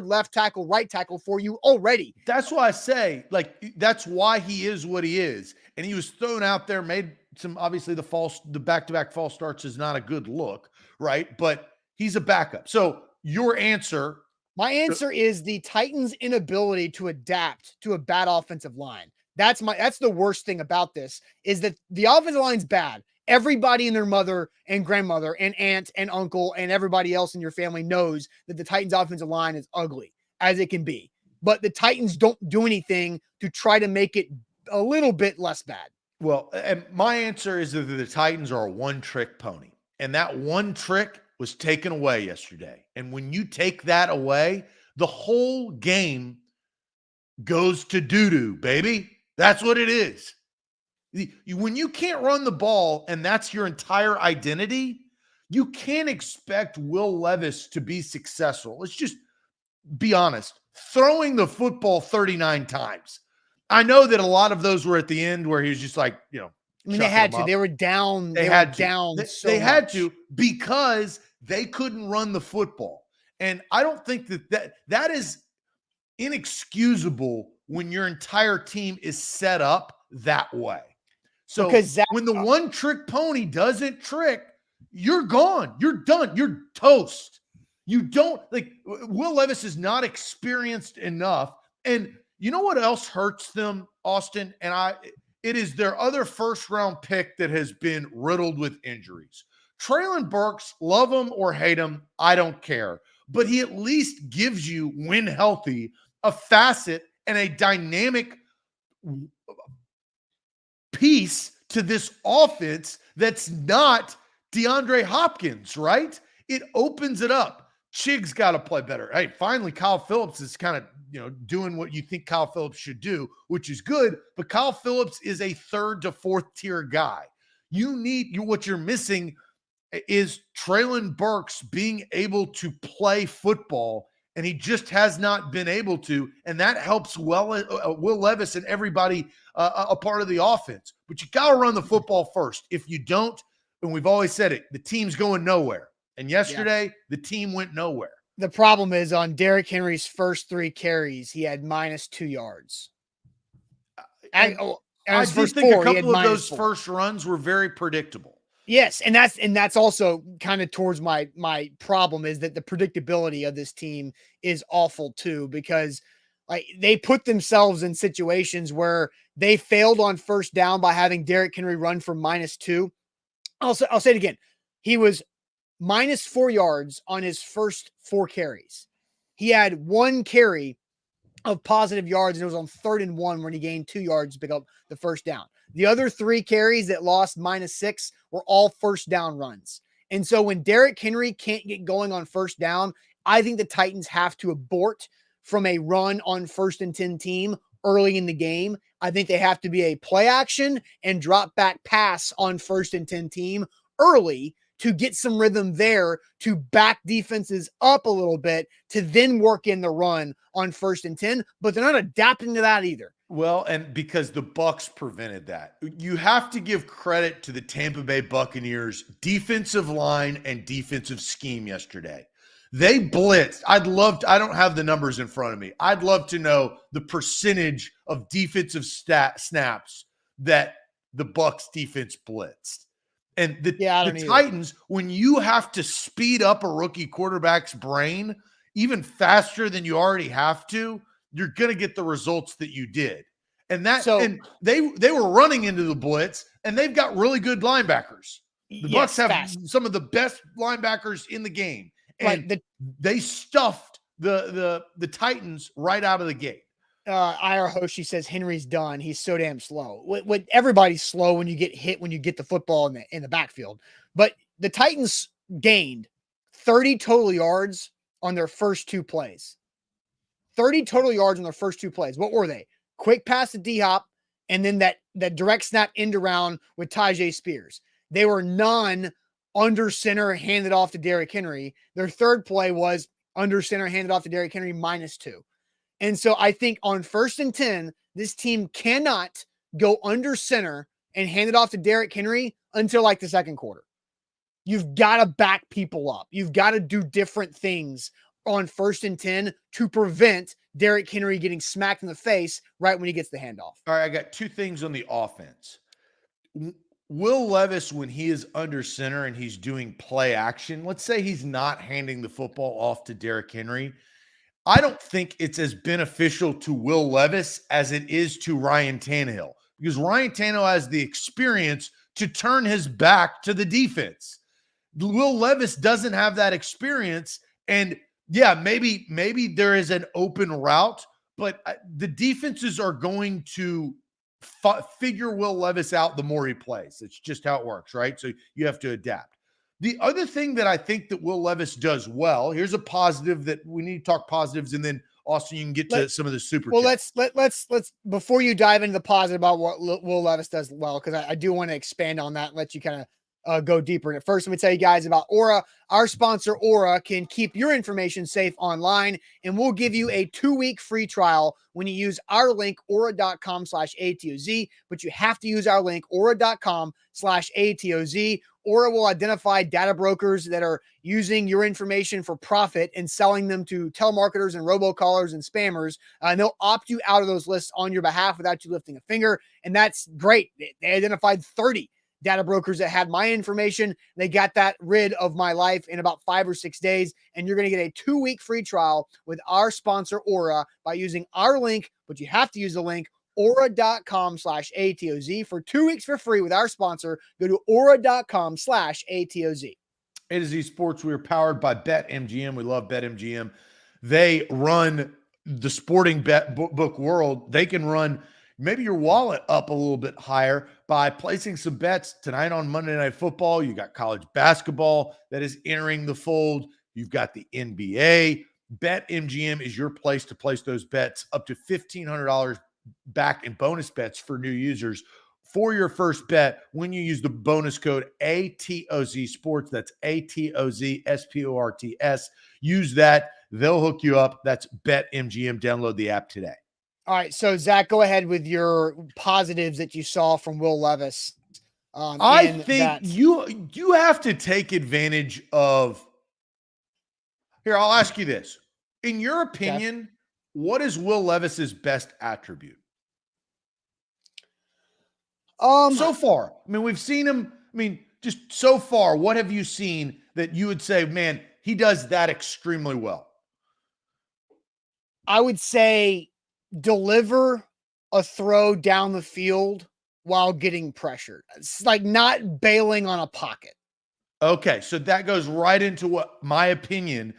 left tackle, right tackle for you already. That's why I say, like, that's why he is what he is. And he was thrown out there, made some, obviously the back-to-back false starts is not a good look, right? But he's a backup. So your answer. My answer is the Titans' inability to adapt to a bad offensive line. That's the worst thing about this, is that the offensive line's bad. Everybody and their mother and grandmother and aunt and uncle and everybody else in your family knows that the Titans' offensive line is ugly as it can be. But the Titans don't do anything to try to make it a little bit less bad. Well, and my answer is that the Titans are a one-trick pony. And that one trick was taken away yesterday. And when you take that away, the whole game goes to doo-doo, baby. That's what it is. When you can't run the ball and that's your entire identity, you can't expect Will Levis to be successful. Let's just be honest. Throwing the football 39 times. I know that a lot of those were at the end where he was just like, I mean, they had to. They were down. They had to because they couldn't run the football. And I don't think that is inexcusable when your entire team is set up that way. So when the one trick pony doesn't trick, you're gone. You're done. You're toast. You don't Will Levis is not experienced enough. And you know what else hurts them, Austin? And it is their other first round pick that has been riddled with injuries. Treylon Burks, love him or hate him, I don't care. But he at least gives you, when healthy, a facet and a dynamic piece to this offense that's not DeAndre Hopkins, right? It opens it up. Chig's got to play better. Hey, finally, Kyle Phillips is kind of, doing what you think Kyle Phillips should do, which is good. But Kyle Phillips is a 3rd to 4th tier guy. What you're missing is Treylon Burks being able to play football, and he just has not been able to. And that helps Will Levis and everybody a part of the offense. But you got to run the football first. If you don't, and we've always said it, the team's going nowhere. And yesterday, the team went nowhere. The problem is on Derrick Henry's first 3 carries, he had -2 yards. And And I his did first think 4, a he had couple of those -4. first runs were very predictable. Yes, and that's also kind of towards my problem is that the predictability of this team is awful too, because like they put themselves in situations where they failed on first down by having Derrick Henry run for -2. I'll say it again. He was -4 yards on his first 4 carries. He had 1 carry of positive yards, and it was on 3rd and 1 when he gained 2 yards to pick up the first down. The other 3 carries that lost -6 were all first down runs. And so when Derrick Henry can't get going on first down, I think the Titans have to abort from a run on 1st and 10 team early in the game. I think they have to be a play action and drop back pass on 1st and 10 team early to get some rhythm there, to back defenses up a little bit, to then work in the run on 1st and 10, but they're not adapting to that either. Well, and because the Bucs prevented that. You have to give credit to the Tampa Bay Buccaneers defensive line and defensive scheme yesterday. They blitzed. I don't have the numbers in front of me. I'd love to know the percentage of defensive snaps that the Bucs defense blitzed. And the Titans, when you have to speed up a rookie quarterback's brain even faster than you already have to, you're going to get the results that you did. And and they were running into the blitz, and they've got really good linebackers. The Bucs have some of the best linebackers in the game, and they stuffed the Titans right out of the gate. IR Hoshi says Henry's done. He's so damn slow. What everybody's slow when you get hit, when you get the football in the backfield. But the Titans gained 30 total yards on their first 2 plays. 30 total yards on their first 2 plays. What were they? Quick pass to D-Hop, and then that direct snap end around with Tyjae Spears. They were none under center, handed off to Derrick Henry. Their third play was under center, handed off to Derrick Henry, -2. And so I think on 1st and 10, this team cannot go under center and hand it off to Derrick Henry until like the second quarter. You've got to back people up. You've got to do different things on 1st and 10 to prevent Derrick Henry getting smacked in the face right when he gets the handoff. All right, I got 2 things on the offense. Will Levis, when he is under center and he's doing play action, let's say he's not handing the football off to Derrick Henry, I don't think it's as beneficial to Will Levis as it is to Ryan Tannehill, because Ryan Tannehill has the experience to turn his back to the defense. Will Levis doesn't have that experience, and yeah, maybe there is an open route, but the defenses are going to figure Will Levis out the more he plays. It's just how it works, right? So you have to adapt. The other thing that I think that Will Levis does well, here's a positive that we need to talk positives, and then Austin, you can get to some of the super. Well, let's before you dive into the positive about what Will Levis does well, because I do want to expand on that and let you kind of go deeper in it. First, let me tell you guys about Aura. Our sponsor, Aura, can keep your information safe online, and we'll give you a 2-week free trial when you use our link, aura.com/ATOZ, but you have to use our link, aura.com/ATOZ. Aura will identify data brokers that are using your information for profit and selling them to telemarketers and robocallers and spammers. And they'll opt you out of those lists on your behalf without you lifting a finger. And that's great. They identified 30 data brokers that had my information. They got that rid of my life in about 5 or 6 days. And you're going to get a 2-week free trial with our sponsor, Aura, by using our link, but you have to use the link, aura.com/ATOZ for 2 weeks for free with our sponsor. Go to aura.com/ATOZ. A to Z Sports, we are powered by BetMGM. We love BetMGM. They run the sporting book world. They can run maybe your wallet up a little bit higher by placing some bets tonight on Monday Night Football. You got college basketball that is entering the fold. You've got the NBA. BetMGM is your place to place those bets, up to $1,500 back in bonus bets for new users for your first bet when you use the bonus code ATOZ Sports. That's ATOZ SPORTS. Use that. They'll hook you up. That's BetMGM. Download the app today. All right. So, Zach, go ahead with your positives that you saw from Will Levis I in think that. you have to take advantage of. Here, I'll ask you this. In your opinion, what is Will Levis's best attribute? So far. I mean, we've seen him. I mean, just so far, what have you seen that you would say, man, he does that extremely well? I would say deliver a throw down the field while getting pressured. It's like not bailing on a pocket. Okay, so that goes right into what my opinion.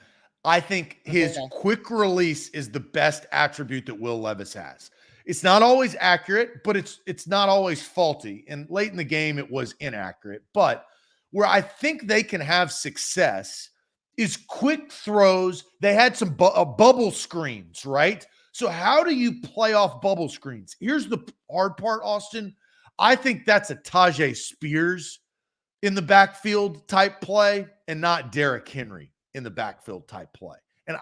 I think his Okay. quick release is the best attribute that Will Levis has. It's not always accurate, but it's not always faulty. And late in the game, it was inaccurate. But where I think they can have success is quick throws. They had some bubble screens, right? So how do you play off bubble screens? Here's the hard part, Austin. I think that's a Tajay Spears in the backfield type play and not Derrick Henry in the backfield type play. And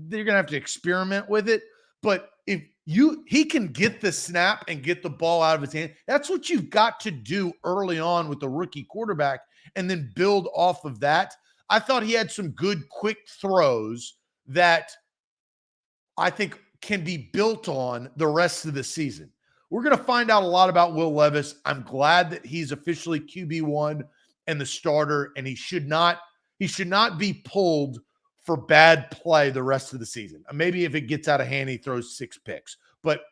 they're going to have to experiment with it. But if he can get the snap and get the ball out of his hand, that's what you've got to do early on with the rookie quarterback and then build off of that. I thought he had some good quick throws that I think can be built on the rest of the season. We're going to find out a lot about Will Levis. I'm glad that he's officially QB1 and the starter, and he should not be pulled for bad play the rest of the season. Maybe if it gets out of hand, he throws 6 picks. But,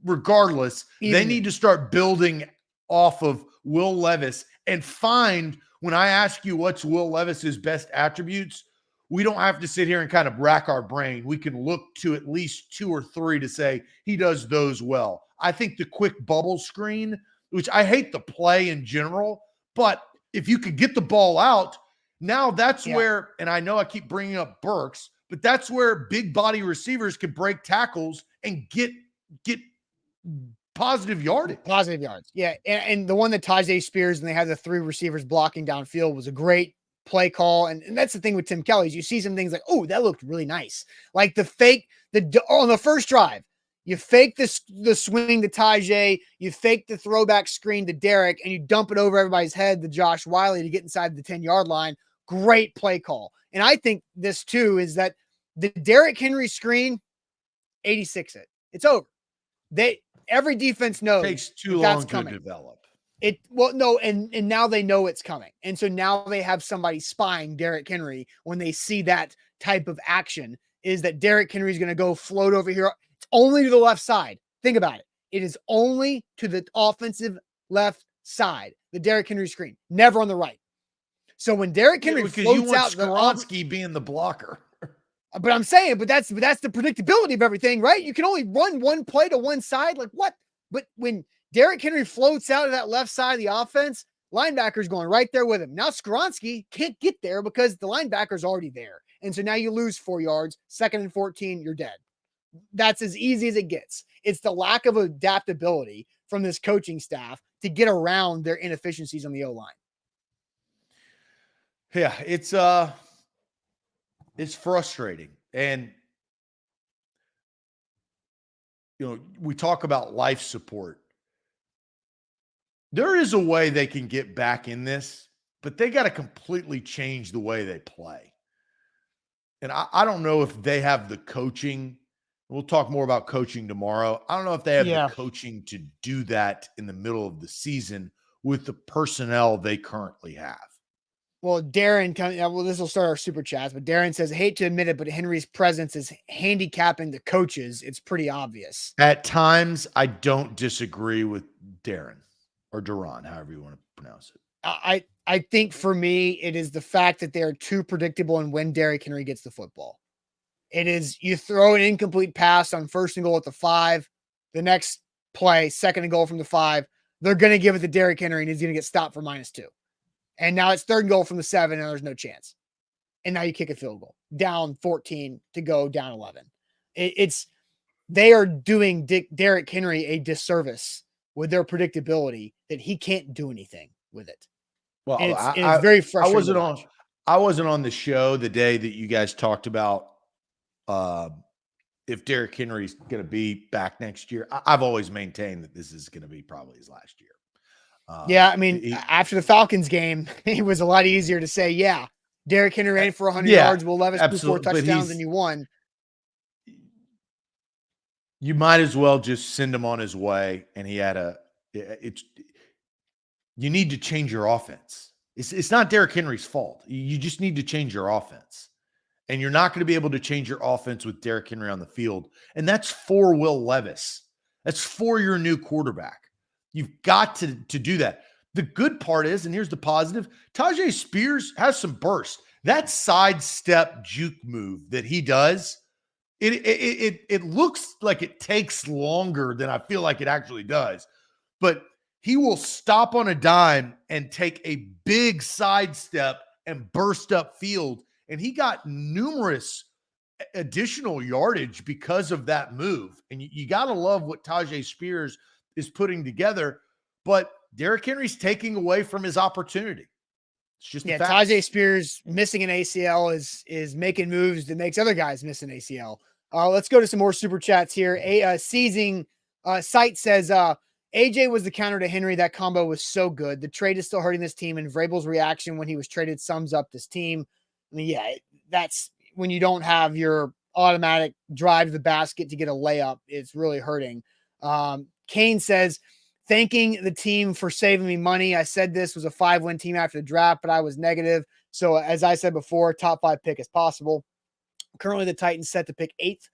regardless, they need to start building off of Will Levis and find, when I ask you what's Will Levis's best attributes, we don't have to sit here and kind of rack our brain. We can look to at least 2 or 3 to say he does those well. I think the quick bubble screen, which I hate the play in general, but if you could get the ball out, now that's where, and I know I keep bringing up Burks, but that's where big body receivers can break tackles and get positive yardage. Positive yards. Yeah. And the one that Tajay Spears and they had the 3 receivers blocking downfield was a great play call. And that's the thing with Tim Kelly is you see some things like, oh, that looked really nice. Like the fake, on the first drive, you fake the swing to Tajay, you fake the throwback screen to Derek, and you dump it over everybody's head to Josh Wiley to get inside the 10-yard line. Great play call. And I think this too is that the Derrick Henry screen, 86 it. It's over. Every defense knows it takes too long to develop. And now they know it's coming. And so now they have somebody spying Derrick Henry when they see that type of action, is that Derrick Henry is going to go float over here. It's only to the left side. Think about it. It is only to the offensive left side, the Derrick Henry screen, never on the right. So when Derrick Henry floats out, Skoronski being the blocker. But I'm saying, that's the predictability of everything, right? You can only run one play to one side. Like what? But when Derrick Henry floats out of that left side of the offense, linebacker's going right there with him. Now Skoronski can't get there because the linebacker's already there. And so now you lose 4 yards, 2nd and 14, you're dead. That's as easy as it gets. It's the lack of adaptability from this coaching staff to get around their inefficiencies on the O-line. Yeah, it's frustrating. And, we talk about life support. There is a way they can get back in this, but they got to completely change the way they play. And I don't know if they have the coaching. We'll talk more about coaching tomorrow. I don't know if they have the coaching to do that in the middle of the season with the personnel they currently have. Well, Darren, this will start our super chats, but Darren says, I hate to admit it, but Henry's presence is handicapping the coaches. It's pretty obvious. At times, I don't disagree with Darren or Duran, however you want to pronounce it. I think for me, it is the fact that they're too predictable in when Derrick Henry gets the football. It is, you throw an incomplete pass on 1st and goal at the 5, the next play, 2nd and goal from the 5, they're going to give it to Derrick Henry and he's going to get stopped for -2. And now it's 3rd and goal from the 7 and there's no chance. And now you kick a field goal, down 14 to go, down 11. They are doing Derrick Henry a disservice with their predictability that he can't do anything with it. Well, it's very frustrating. I wasn't on the show the day that you guys talked about if Derrick Henry's going to be back next year. I've always maintained that this is going to be probably his last year. Yeah, I mean, He, after the Falcons game, it was a lot easier to say, yeah, Derrick Henry ran for 100 yeah, yards, Will Levis threw 4 absolutely. But touchdowns, and you won. you might as well just send him on his way. And he had it's, you need to change your offense. It's not Derrick Henry's fault. You just need to change your offense. And you're not going to be able to change your offense with Derrick Henry on the field. And that's for Will Levis. That's for your new quarterback. You've got to do that. The good part is, and here's the positive, Tajay Spears has some burst. That sidestep juke move that he does, it looks like it takes longer than I feel like it actually does. But he will stop on a dime and take a big sidestep and burst up field. And he got numerous additional yardage because of that move. And you got to love what Tajay Spears is putting together. But Derrick Henry's taking away from his opportunity. It's just Tajay Spears missing an ACL is making moves that makes other guys miss an ACL. Let's go to some more super chats here. Seizing Site says, AJ was the counter to Henry. That combo was so good. The trade is still hurting this team, and Vrabel's reaction when he was traded sums up this team. I mean, yeah, that's when you don't have your automatic drive to the basket to get a layup. It's really hurting. Kane says, thanking the team for saving me money. I said this was a 5-win team after the draft, but I was negative. So as I said before, top 5 pick is possible. Currently, the Titans set to pick 8th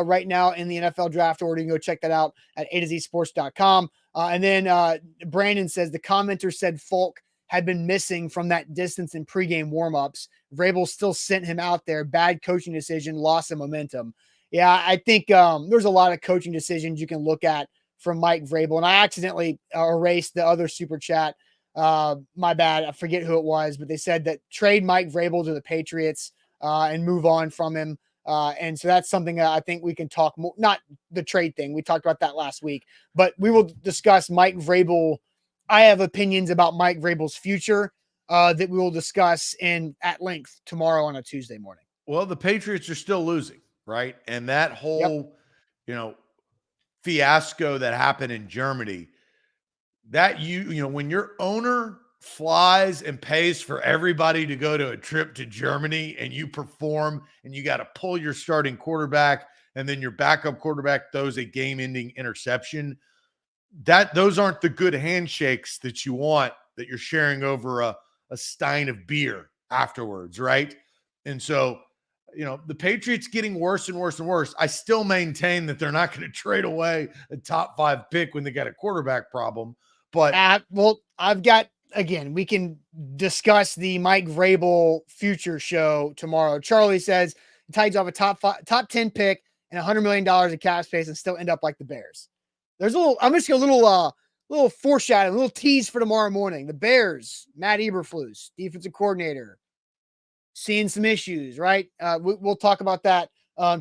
right now in the NFL draft order. You can go check that out at A2ZSports.com. And then Brandon says the commenter said Falk had been missing from that distance in pregame warmups. Vrabel still sent him out there. Bad coaching decision, loss of momentum. Yeah, I think there's a lot of coaching decisions you can look at from Mike Vrabel. And I accidentally erased the other super chat. My bad. I forget who it was, but they said that trade Mike Vrabel to the Patriots and move on from him. And so that's something that I think we can talk more, not the trade thing. We talked about that last week, but we will discuss Mike Vrabel. I have opinions about Mike Vrabel's future that we will discuss at length tomorrow on a Tuesday morning. Well, the Patriots are still losing, right? And that whole, fiasco that happened in Germany, that when your owner flies and pays for everybody to go to a trip to Germany and you perform and you got to pull your starting quarterback and then your backup quarterback throws a game-ending interception, those aren't the good handshakes that you want, that you're sharing over a stein of beer afterwards, right? And so, the Patriots getting worse and worse and worse. I still maintain that they're not going to trade away a top 5 pick when they got a quarterback problem. But we can discuss the Mike Vrabel future show tomorrow. Charlie says the Titans have a top 10 pick and $100 million in cap space and still end up like the Bears. I'm just going to little foreshadowing, a little tease for tomorrow morning. The Bears, Matt Eberflus, defensive coordinator, seeing some issues, right? We'll talk about that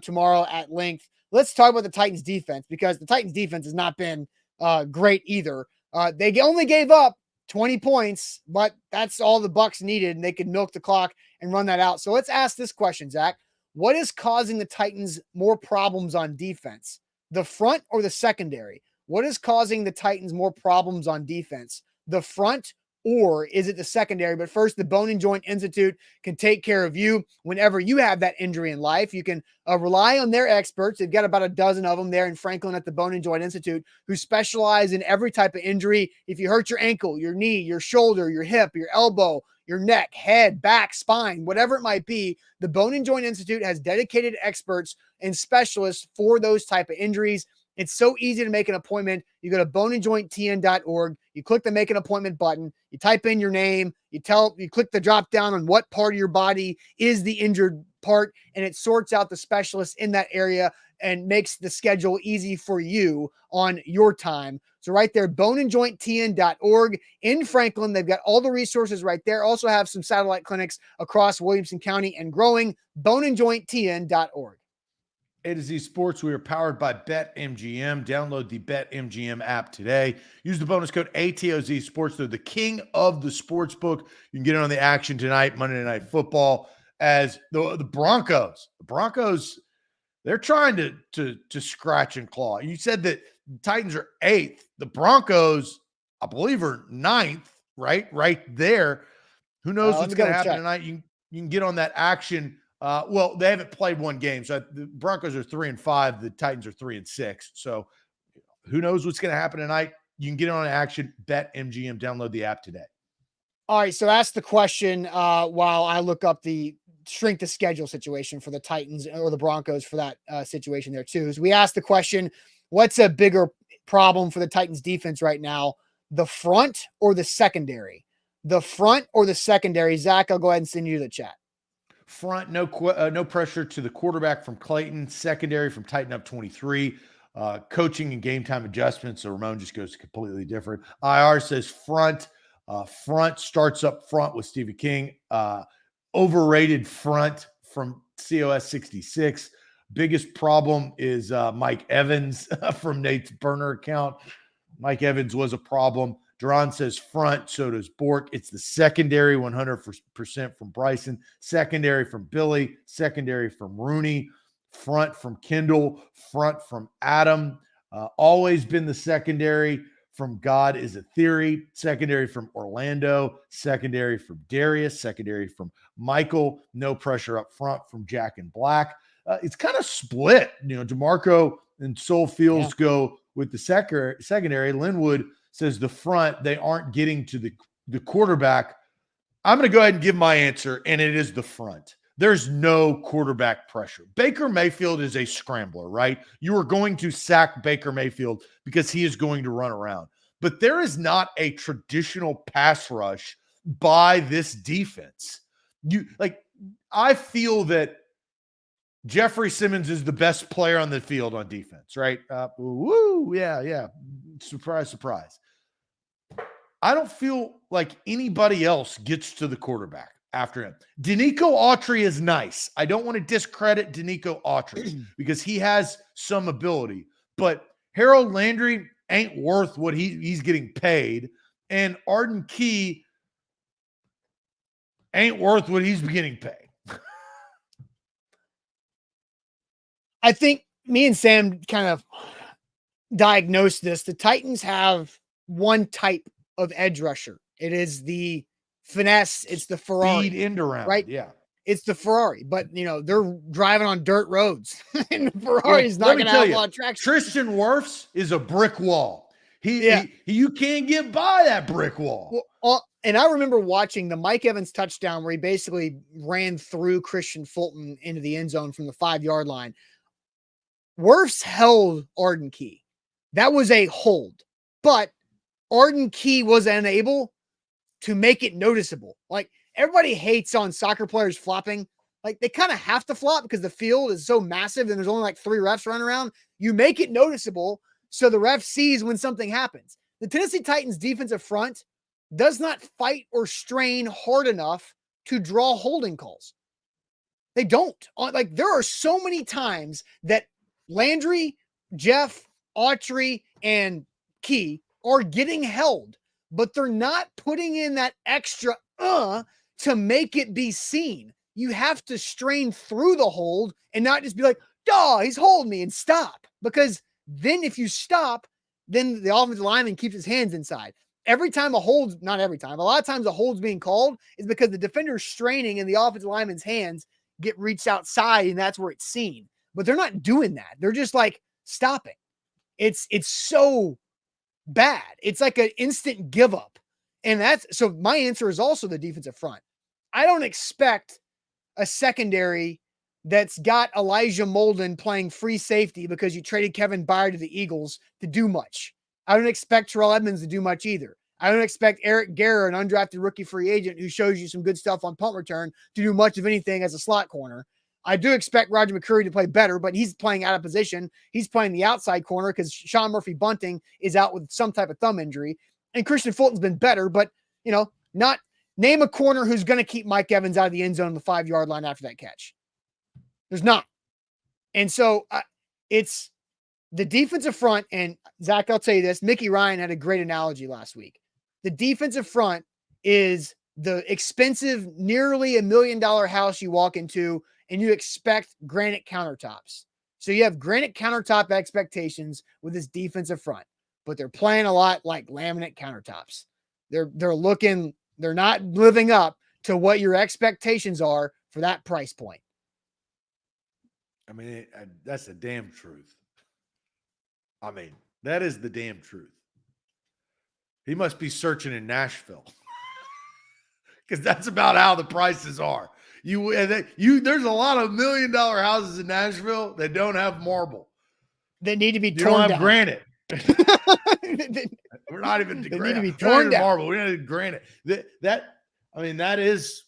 tomorrow at length. Let's talk about the Titans defense, because the Titans defense has not been great either. They only gave up 20 points, but that's all the Bucs needed, and they could milk the clock and run that out. So let's ask this question, Zach. What is causing the Titans more problems on defense? The front or the secondary? What is causing the Titans more problems on defense? The front, or is it the secondary? But first, the Bone and Joint Institute can take care of you whenever you have that injury in life. You can rely on their experts. They've got about a dozen of them there in Franklin at the Bone and Joint Institute, who specialize in every type of injury. If you hurt your ankle, your knee, your shoulder, your hip, your elbow, your neck, head, back, spine, whatever it might be, the Bone and Joint Institute has dedicated experts and specialists for those type of injuries. It's so easy to make an appointment. You go to boneandjointtn.org. You click the make an appointment button. You type in your name. You click the drop down on what part of your body is the injured part, and it sorts out the specialists in that area and makes the schedule easy for you on your time. So right there, boneandjointtn.org in Franklin. They've got all the resources right there. Also have some satellite clinics across Williamson County and growing. boneandjointtn.org. A to Z Sports, we are powered by BetMGM. Download the BetMGM app today. Use the bonus code ATOZ Sports. They're the king of the sports book. You can get in on the action tonight, Monday Night Football, as the Broncos. The Broncos, they're trying to scratch and claw. You said that the Titans are 8th. The Broncos I believe, are ninth, right? Right there. Who knows Let what's me going to double happen check. tonight? You can get on that action. Well, they haven't played one game. So the Broncos are 3-5. The Titans are 3-6. So who knows what's going to happen tonight? You can get on action, bet MGM, download the app today. All right, so ask the question while I look up the strength of schedule situation for the Titans or the Broncos for that situation there too. So we asked the question, what's a bigger problem for the Titans defense right now, the front or the secondary? The front or the secondary? Zach, I'll go ahead and send you to the chat. Front, no pressure to the quarterback from Clayton. Secondary from Titan up 23. Coaching and game time adjustments. So Ramon just goes completely different. IR says front. Front starts up front with Stevie King. Overrated front from COS 66. Biggest problem is Mike Evans from Nate's burner account. Mike Evans was a problem. Duran says front, so does Bork. It's the secondary, 100% from Bryson. Secondary from Billy. Secondary from Rooney. Front from Kendall. Front from Adam. Always been the secondary from God is a Theory. Secondary from Orlando. Secondary from Darius. Secondary from Michael. No pressure up front from Jack and Black. It's kind of split. DeMarco and Soul Fields go with the secondary. Linwood says the front, they aren't getting to the quarterback. I'm going to go ahead and give my answer, and it is the front. There's no quarterback pressure. Baker Mayfield is a scrambler, right? You are going to sack Baker Mayfield because he is going to run around. But there is not a traditional pass rush by this defense. I feel that Jeffrey Simmons is the best player on the field on defense, right? Yeah. Surprise, surprise. I don't feel like anybody else gets to the quarterback after him. Danico Autry is nice. I don't want to discredit Danico Autry because he has some ability, but Harold Landry ain't worth what he's getting paid, and Arden Key ain't worth what he's getting paid. I think me and Sam kind of diagnosed this. The Titans have one type of edge rusher. It is the finesse. It's the Ferrari. Speed end around, right? Yeah. It's the Ferrari, but they're driving on dirt roads and the Ferrari is not going to have a lot of traction. Tristan Wirfs is a brick wall. You can't get by that brick wall. Well, and I remember watching the Mike Evans touchdown where he basically ran through Christian Fulton into the end zone from the 5-yard line. Wirfs held Arden Key. That was a hold, but Arden Key was unable to make it noticeable. Like, everybody hates on soccer players flopping. Like, they kind of have to flop because the field is so massive and there's only like 3 refs running around. You make it noticeable so the ref sees when something happens. The Tennessee Titans defensive front does not fight or strain hard enough to draw holding calls. They don't. Like, there are so many times that Landry, Jeff, Autry, and Key are getting held, but they're not putting in that extra to make it be seen. You have to strain through the hold and not just be like, he's holding me, and stop. Because then if you stop, then the offensive lineman keeps his hands inside. Every time not every time, a lot of times a hold's being called is because the defender's straining and the offensive lineman's hands get reached outside, and that's where it's seen. But they're not doing that. They're just like stopping. It's so bad. It's like an instant give up. And so my answer is also the defensive front. I don't expect a secondary that's got Elijah Molden playing free safety because you traded Kevin Byard to the Eagles to do much. I don't expect Terrell Edmonds to do much either. I don't expect Eric Guerra, an undrafted rookie free agent who shows you some good stuff on punt return, to do much of anything as a slot corner. I do expect Roger McCreary to play better, but he's playing out of position. He's playing the outside corner because Sean Murphy Bunting is out with some type of thumb injury. And Christian Fulton's been better, but, not name a corner who's going to keep Mike Evans out of the end zone on the 5-yard line after that catch. There's not. And so it's the defensive front. And Zach, I'll tell you this, Mickey Ryan had a great analogy last week. The defensive front is the expensive, nearly $1 million house you walk into and you expect granite countertops. So you have granite countertop expectations with this defensive front. but they're playing a lot like laminate countertops. They're not living up to what your expectations are for that price point. I mean, that's the damn truth. I mean, that is the damn truth. He must be searching in Nashville because that's about how the prices are. There's a lot of $1 million houses in Nashville that don't have marble. They need to be You don't torn have down. granite. We're not even They need to be not torn even down. marble. We need granite. That is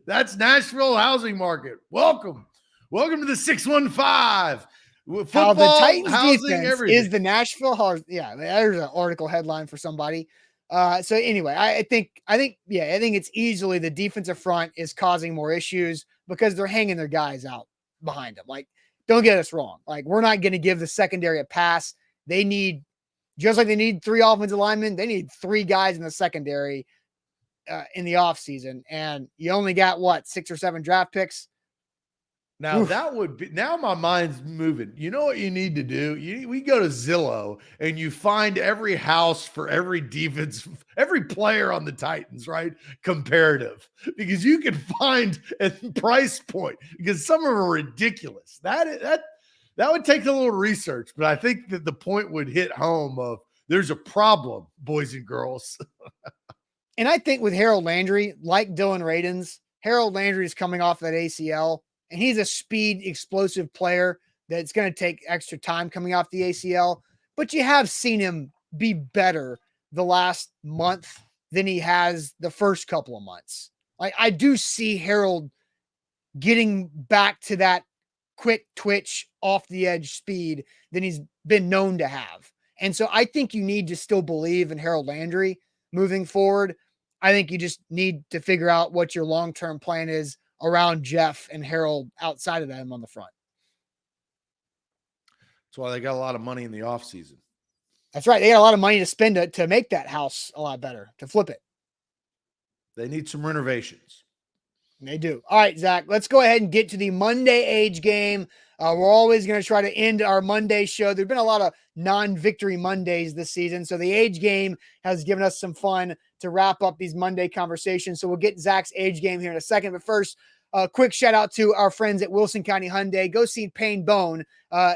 that's Nashville housing market. Welcome to the 615. Football, How the Titans housing, defense everything. is the Nashville house. Yeah, there's an article headline for somebody. So anyway, I think it's easily the defensive front is causing more issues because they're hanging their guys out behind them. Like, don't get us wrong. Like, we're not going to give the secondary a pass. They need, just like they need 3 offensive linemen, they need 3 guys in the secondary in the offseason. And you only got 6 or 7 draft picks. Now Oof. that would be, now my mind's moving. You know what you need to do? We go to Zillow and you find every house for every defense, every player on the Titans, right? Comparative, because you can find a price point because some of them are ridiculous. That would take a little research, but I think that the point would hit home of there's a problem, boys and girls. And I think with Harold Landry, like Dylan Radins, Harold Landry is coming off that ACL. And he's a speed, explosive player that's going to take extra time coming off the ACL. But you have seen him be better the last month than he has the first couple of months. Like, I do see Harold getting back to that quick twitch, off the edge speed than he's been known to have. And so I think you need to still believe in Harold Landry moving forward. I think you just need to figure out what your long-term plan is around Jeff and Harold outside of them on the front. That's why they got a lot of money in the offseason. That's right. They got a lot of money to spend to make that house a lot better, to flip it. They need some renovations. And they do. All right, Zach, let's go ahead and get to the Monday age game. We're always going to try to end our Monday show. There've been a lot of non-victory Mondays this season, so the age game has given us some fun to wrap up these Monday conversations. So we'll get Zach's age game here in a second. But first, a quick shout out to our friends at Wilson County Hyundai. Go see Payne Bone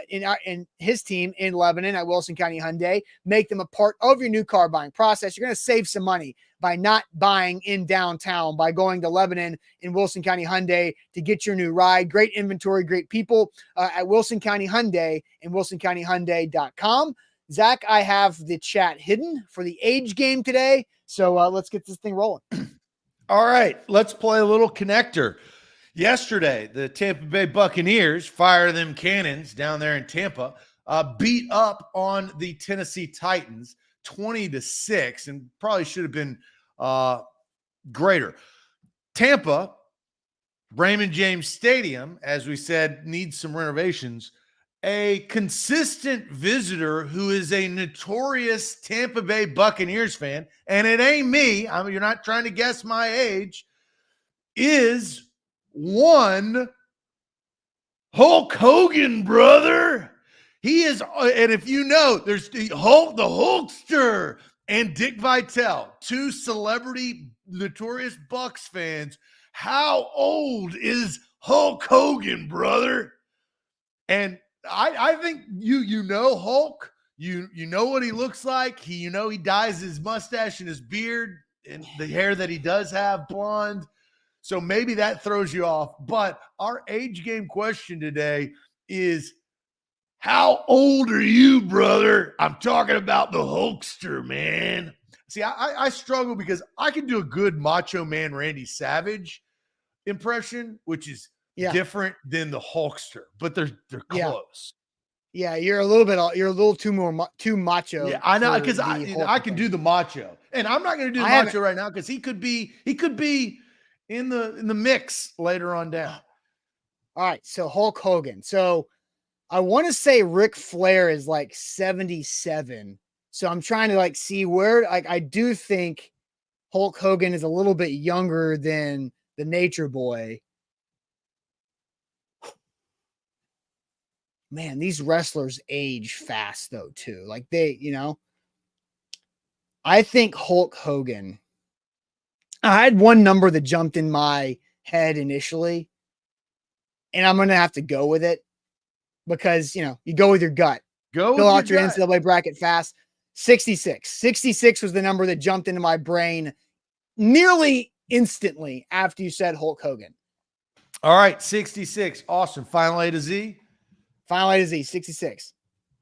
in his team in Lebanon at Wilson County Hyundai. Make them a part of your new car buying process. You're going to save some money by not buying in downtown, by going to Lebanon in Wilson County Hyundai to get your new ride. Great inventory, great people at Wilson County Hyundai and wilsoncountyhyundai.com. Zach, I have the chat hidden for the age game today. So let's get this thing rolling. All right, let's play a little connector. Yesterday, the Tampa Bay Buccaneers, fire them cannons down there in Tampa, beat up on the Tennessee Titans 20-6, and probably should have been greater. Tampa, Raymond James Stadium, as we said, needs some renovations. A consistent visitor who is a notorious Tampa Bay Buccaneers fan, and it ain't me, I mean, you're not trying to guess my age, is one Hulk Hogan, brother. He is, and if you know, there's the Hulkster and Dick Vitale, 2 celebrity notorious Bucs fans. How old is Hulk Hogan, brother? And I think you know Hulk. You know what he looks like. He dyes his mustache and his beard and the hair that he does have blonde. So maybe that throws you off. But our age game question today is, how old are you, brother? I'm talking about the Hulkster, man. See, I struggle because I can do a good Macho Man Randy Savage impression, which is different than the Hulkster, but they're close. Yeah, you're a little too macho. Yeah, I know, because I can do the macho, and I'm not going to do the macho right now because he could be in the mix later on down. All right, so Hulk Hogan. So I want to say Ric Flair is like 77. So I'm trying to see where I do think Hulk Hogan is a little bit younger than the Nature Boy. man, these wrestlers age fast though, too. Like I think Hulk Hogan. I had one number that jumped in my head initially, and I'm going to have to go with it because, you go with your gut. Go Fill with out your gut. NCAA bracket fast. 66. 66 was the number that jumped into my brain nearly instantly after you said Hulk Hogan. All right, 66. Austin, final A to Z? Final A to Z, 66.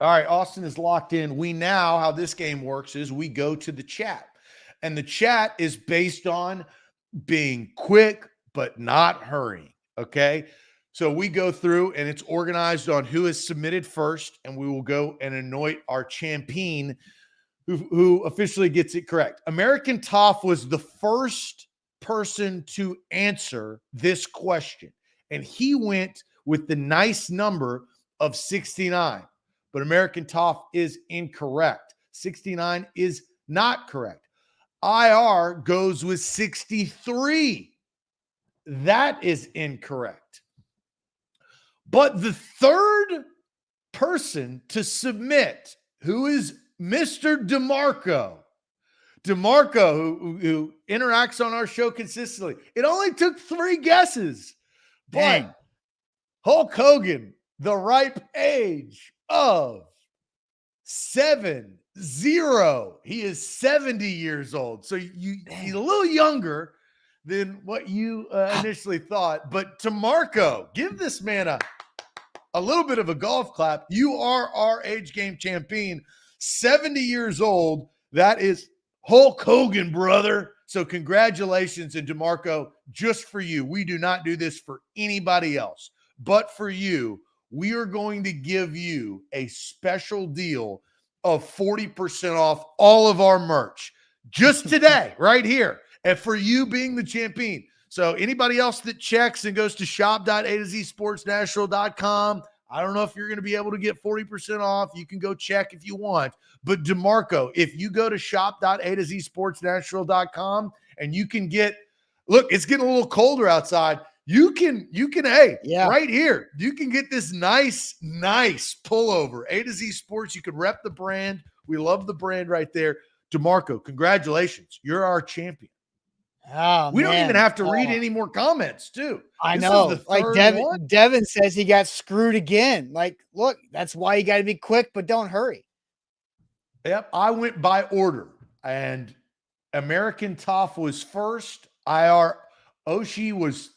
All right, Austin is locked in. How this game works is we go to the chat. And the chat is based on being quick but not hurrying, okay? So we go through and it's organized on who is submitted first, and we will go and anoint our champion who officially gets it correct. American Toff was the first person to answer this question, and he went with the nice number of 69. But American Toff is incorrect. 69 is not correct. IR goes with 63. That is incorrect. But the third person to submit, who is Mr. DeMarco, who interacts on our show consistently, it only took 3 guesses. Dang. But Hulk Hogan, the ripe age of 70. He is 70 years old. So he's a little younger than what you initially thought. But DeMarco, give this man a little bit of a golf clap. You are our age game champion. 70 years old. That is Hulk Hogan, brother. So congratulations. And DeMarco, just for you, we do not do this for anybody else. But for you, we are going to give you a special deal of 40% off all of our merch just today, right here. And for you being the champion. So anybody else that checks and goes to shop.azsportsnashville.com, I don't know if you're going to be able to get 40% off. You can go check if you want. But DeMarco, if you go to shop.azsportsnashville.com and you can get, look, it's getting a little colder outside. You can, right here, you can get this nice pullover. A to Z Sports. You can rep the brand. We love the brand right there. DeMarco, congratulations. You're our champion. Oh, we don't even have to read any more comments, too. I This know. is the Like third Devin says he got screwed again. Like, look, that's why you got to be quick, but don't hurry. Yep. I went by order, and American Toff was first. IR Oshie was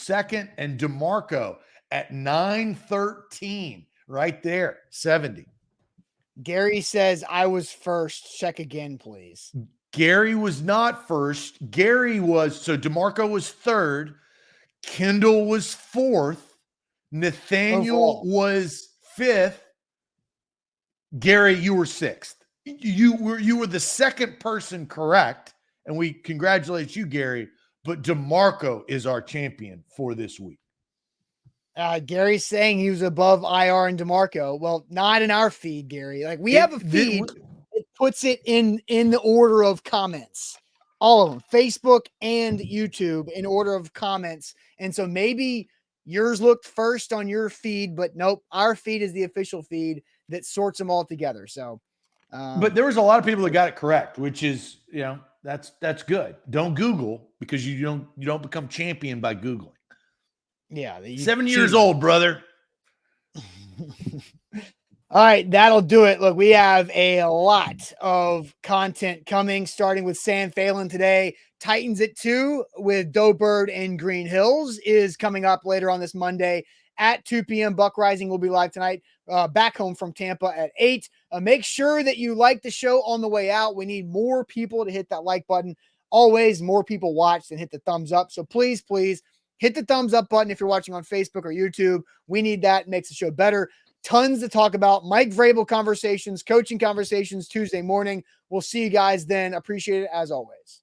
second, and DeMarco at 9:13 right there, 70. Gary says I was first. Check again, please. Gary was not first. So DeMarco was third. Kendall was fourth. Nathaniel was fifth. Gary, you were sixth. You were the second person correct, and we congratulate you, Gary. But DeMarco is our champion for this week. Gary's saying he was above IR and DeMarco. Well, not in our feed, Gary. Like we have a feed. It puts it in the order of comments, all of them, Facebook and YouTube in order of comments. And so maybe yours looked first on your feed, but nope, our feed is the official feed that sorts them all together. So, but there was a lot of people that got it correct, which is, that's good. Don't Google because you don't become champion by Googling. Yeah. 7 years old, brother. All right, that'll do it. Look, we have a lot of content coming, starting with San Phelan today. Titans at 2 with Doughbird and Green Hills is coming up later on this Monday at 2 p.m. Buck Rising will be live tonight, back home from Tampa at 8. Make sure that you like the show on the way out. We need more people to hit that like button. Always more people watch than hit the thumbs up. So please hit the thumbs up button if you're watching on Facebook or YouTube. We need that. It makes the show better. Tons to talk about. Mike Vrabel conversations, coaching conversations Tuesday morning. We'll see you guys then. Appreciate it as always.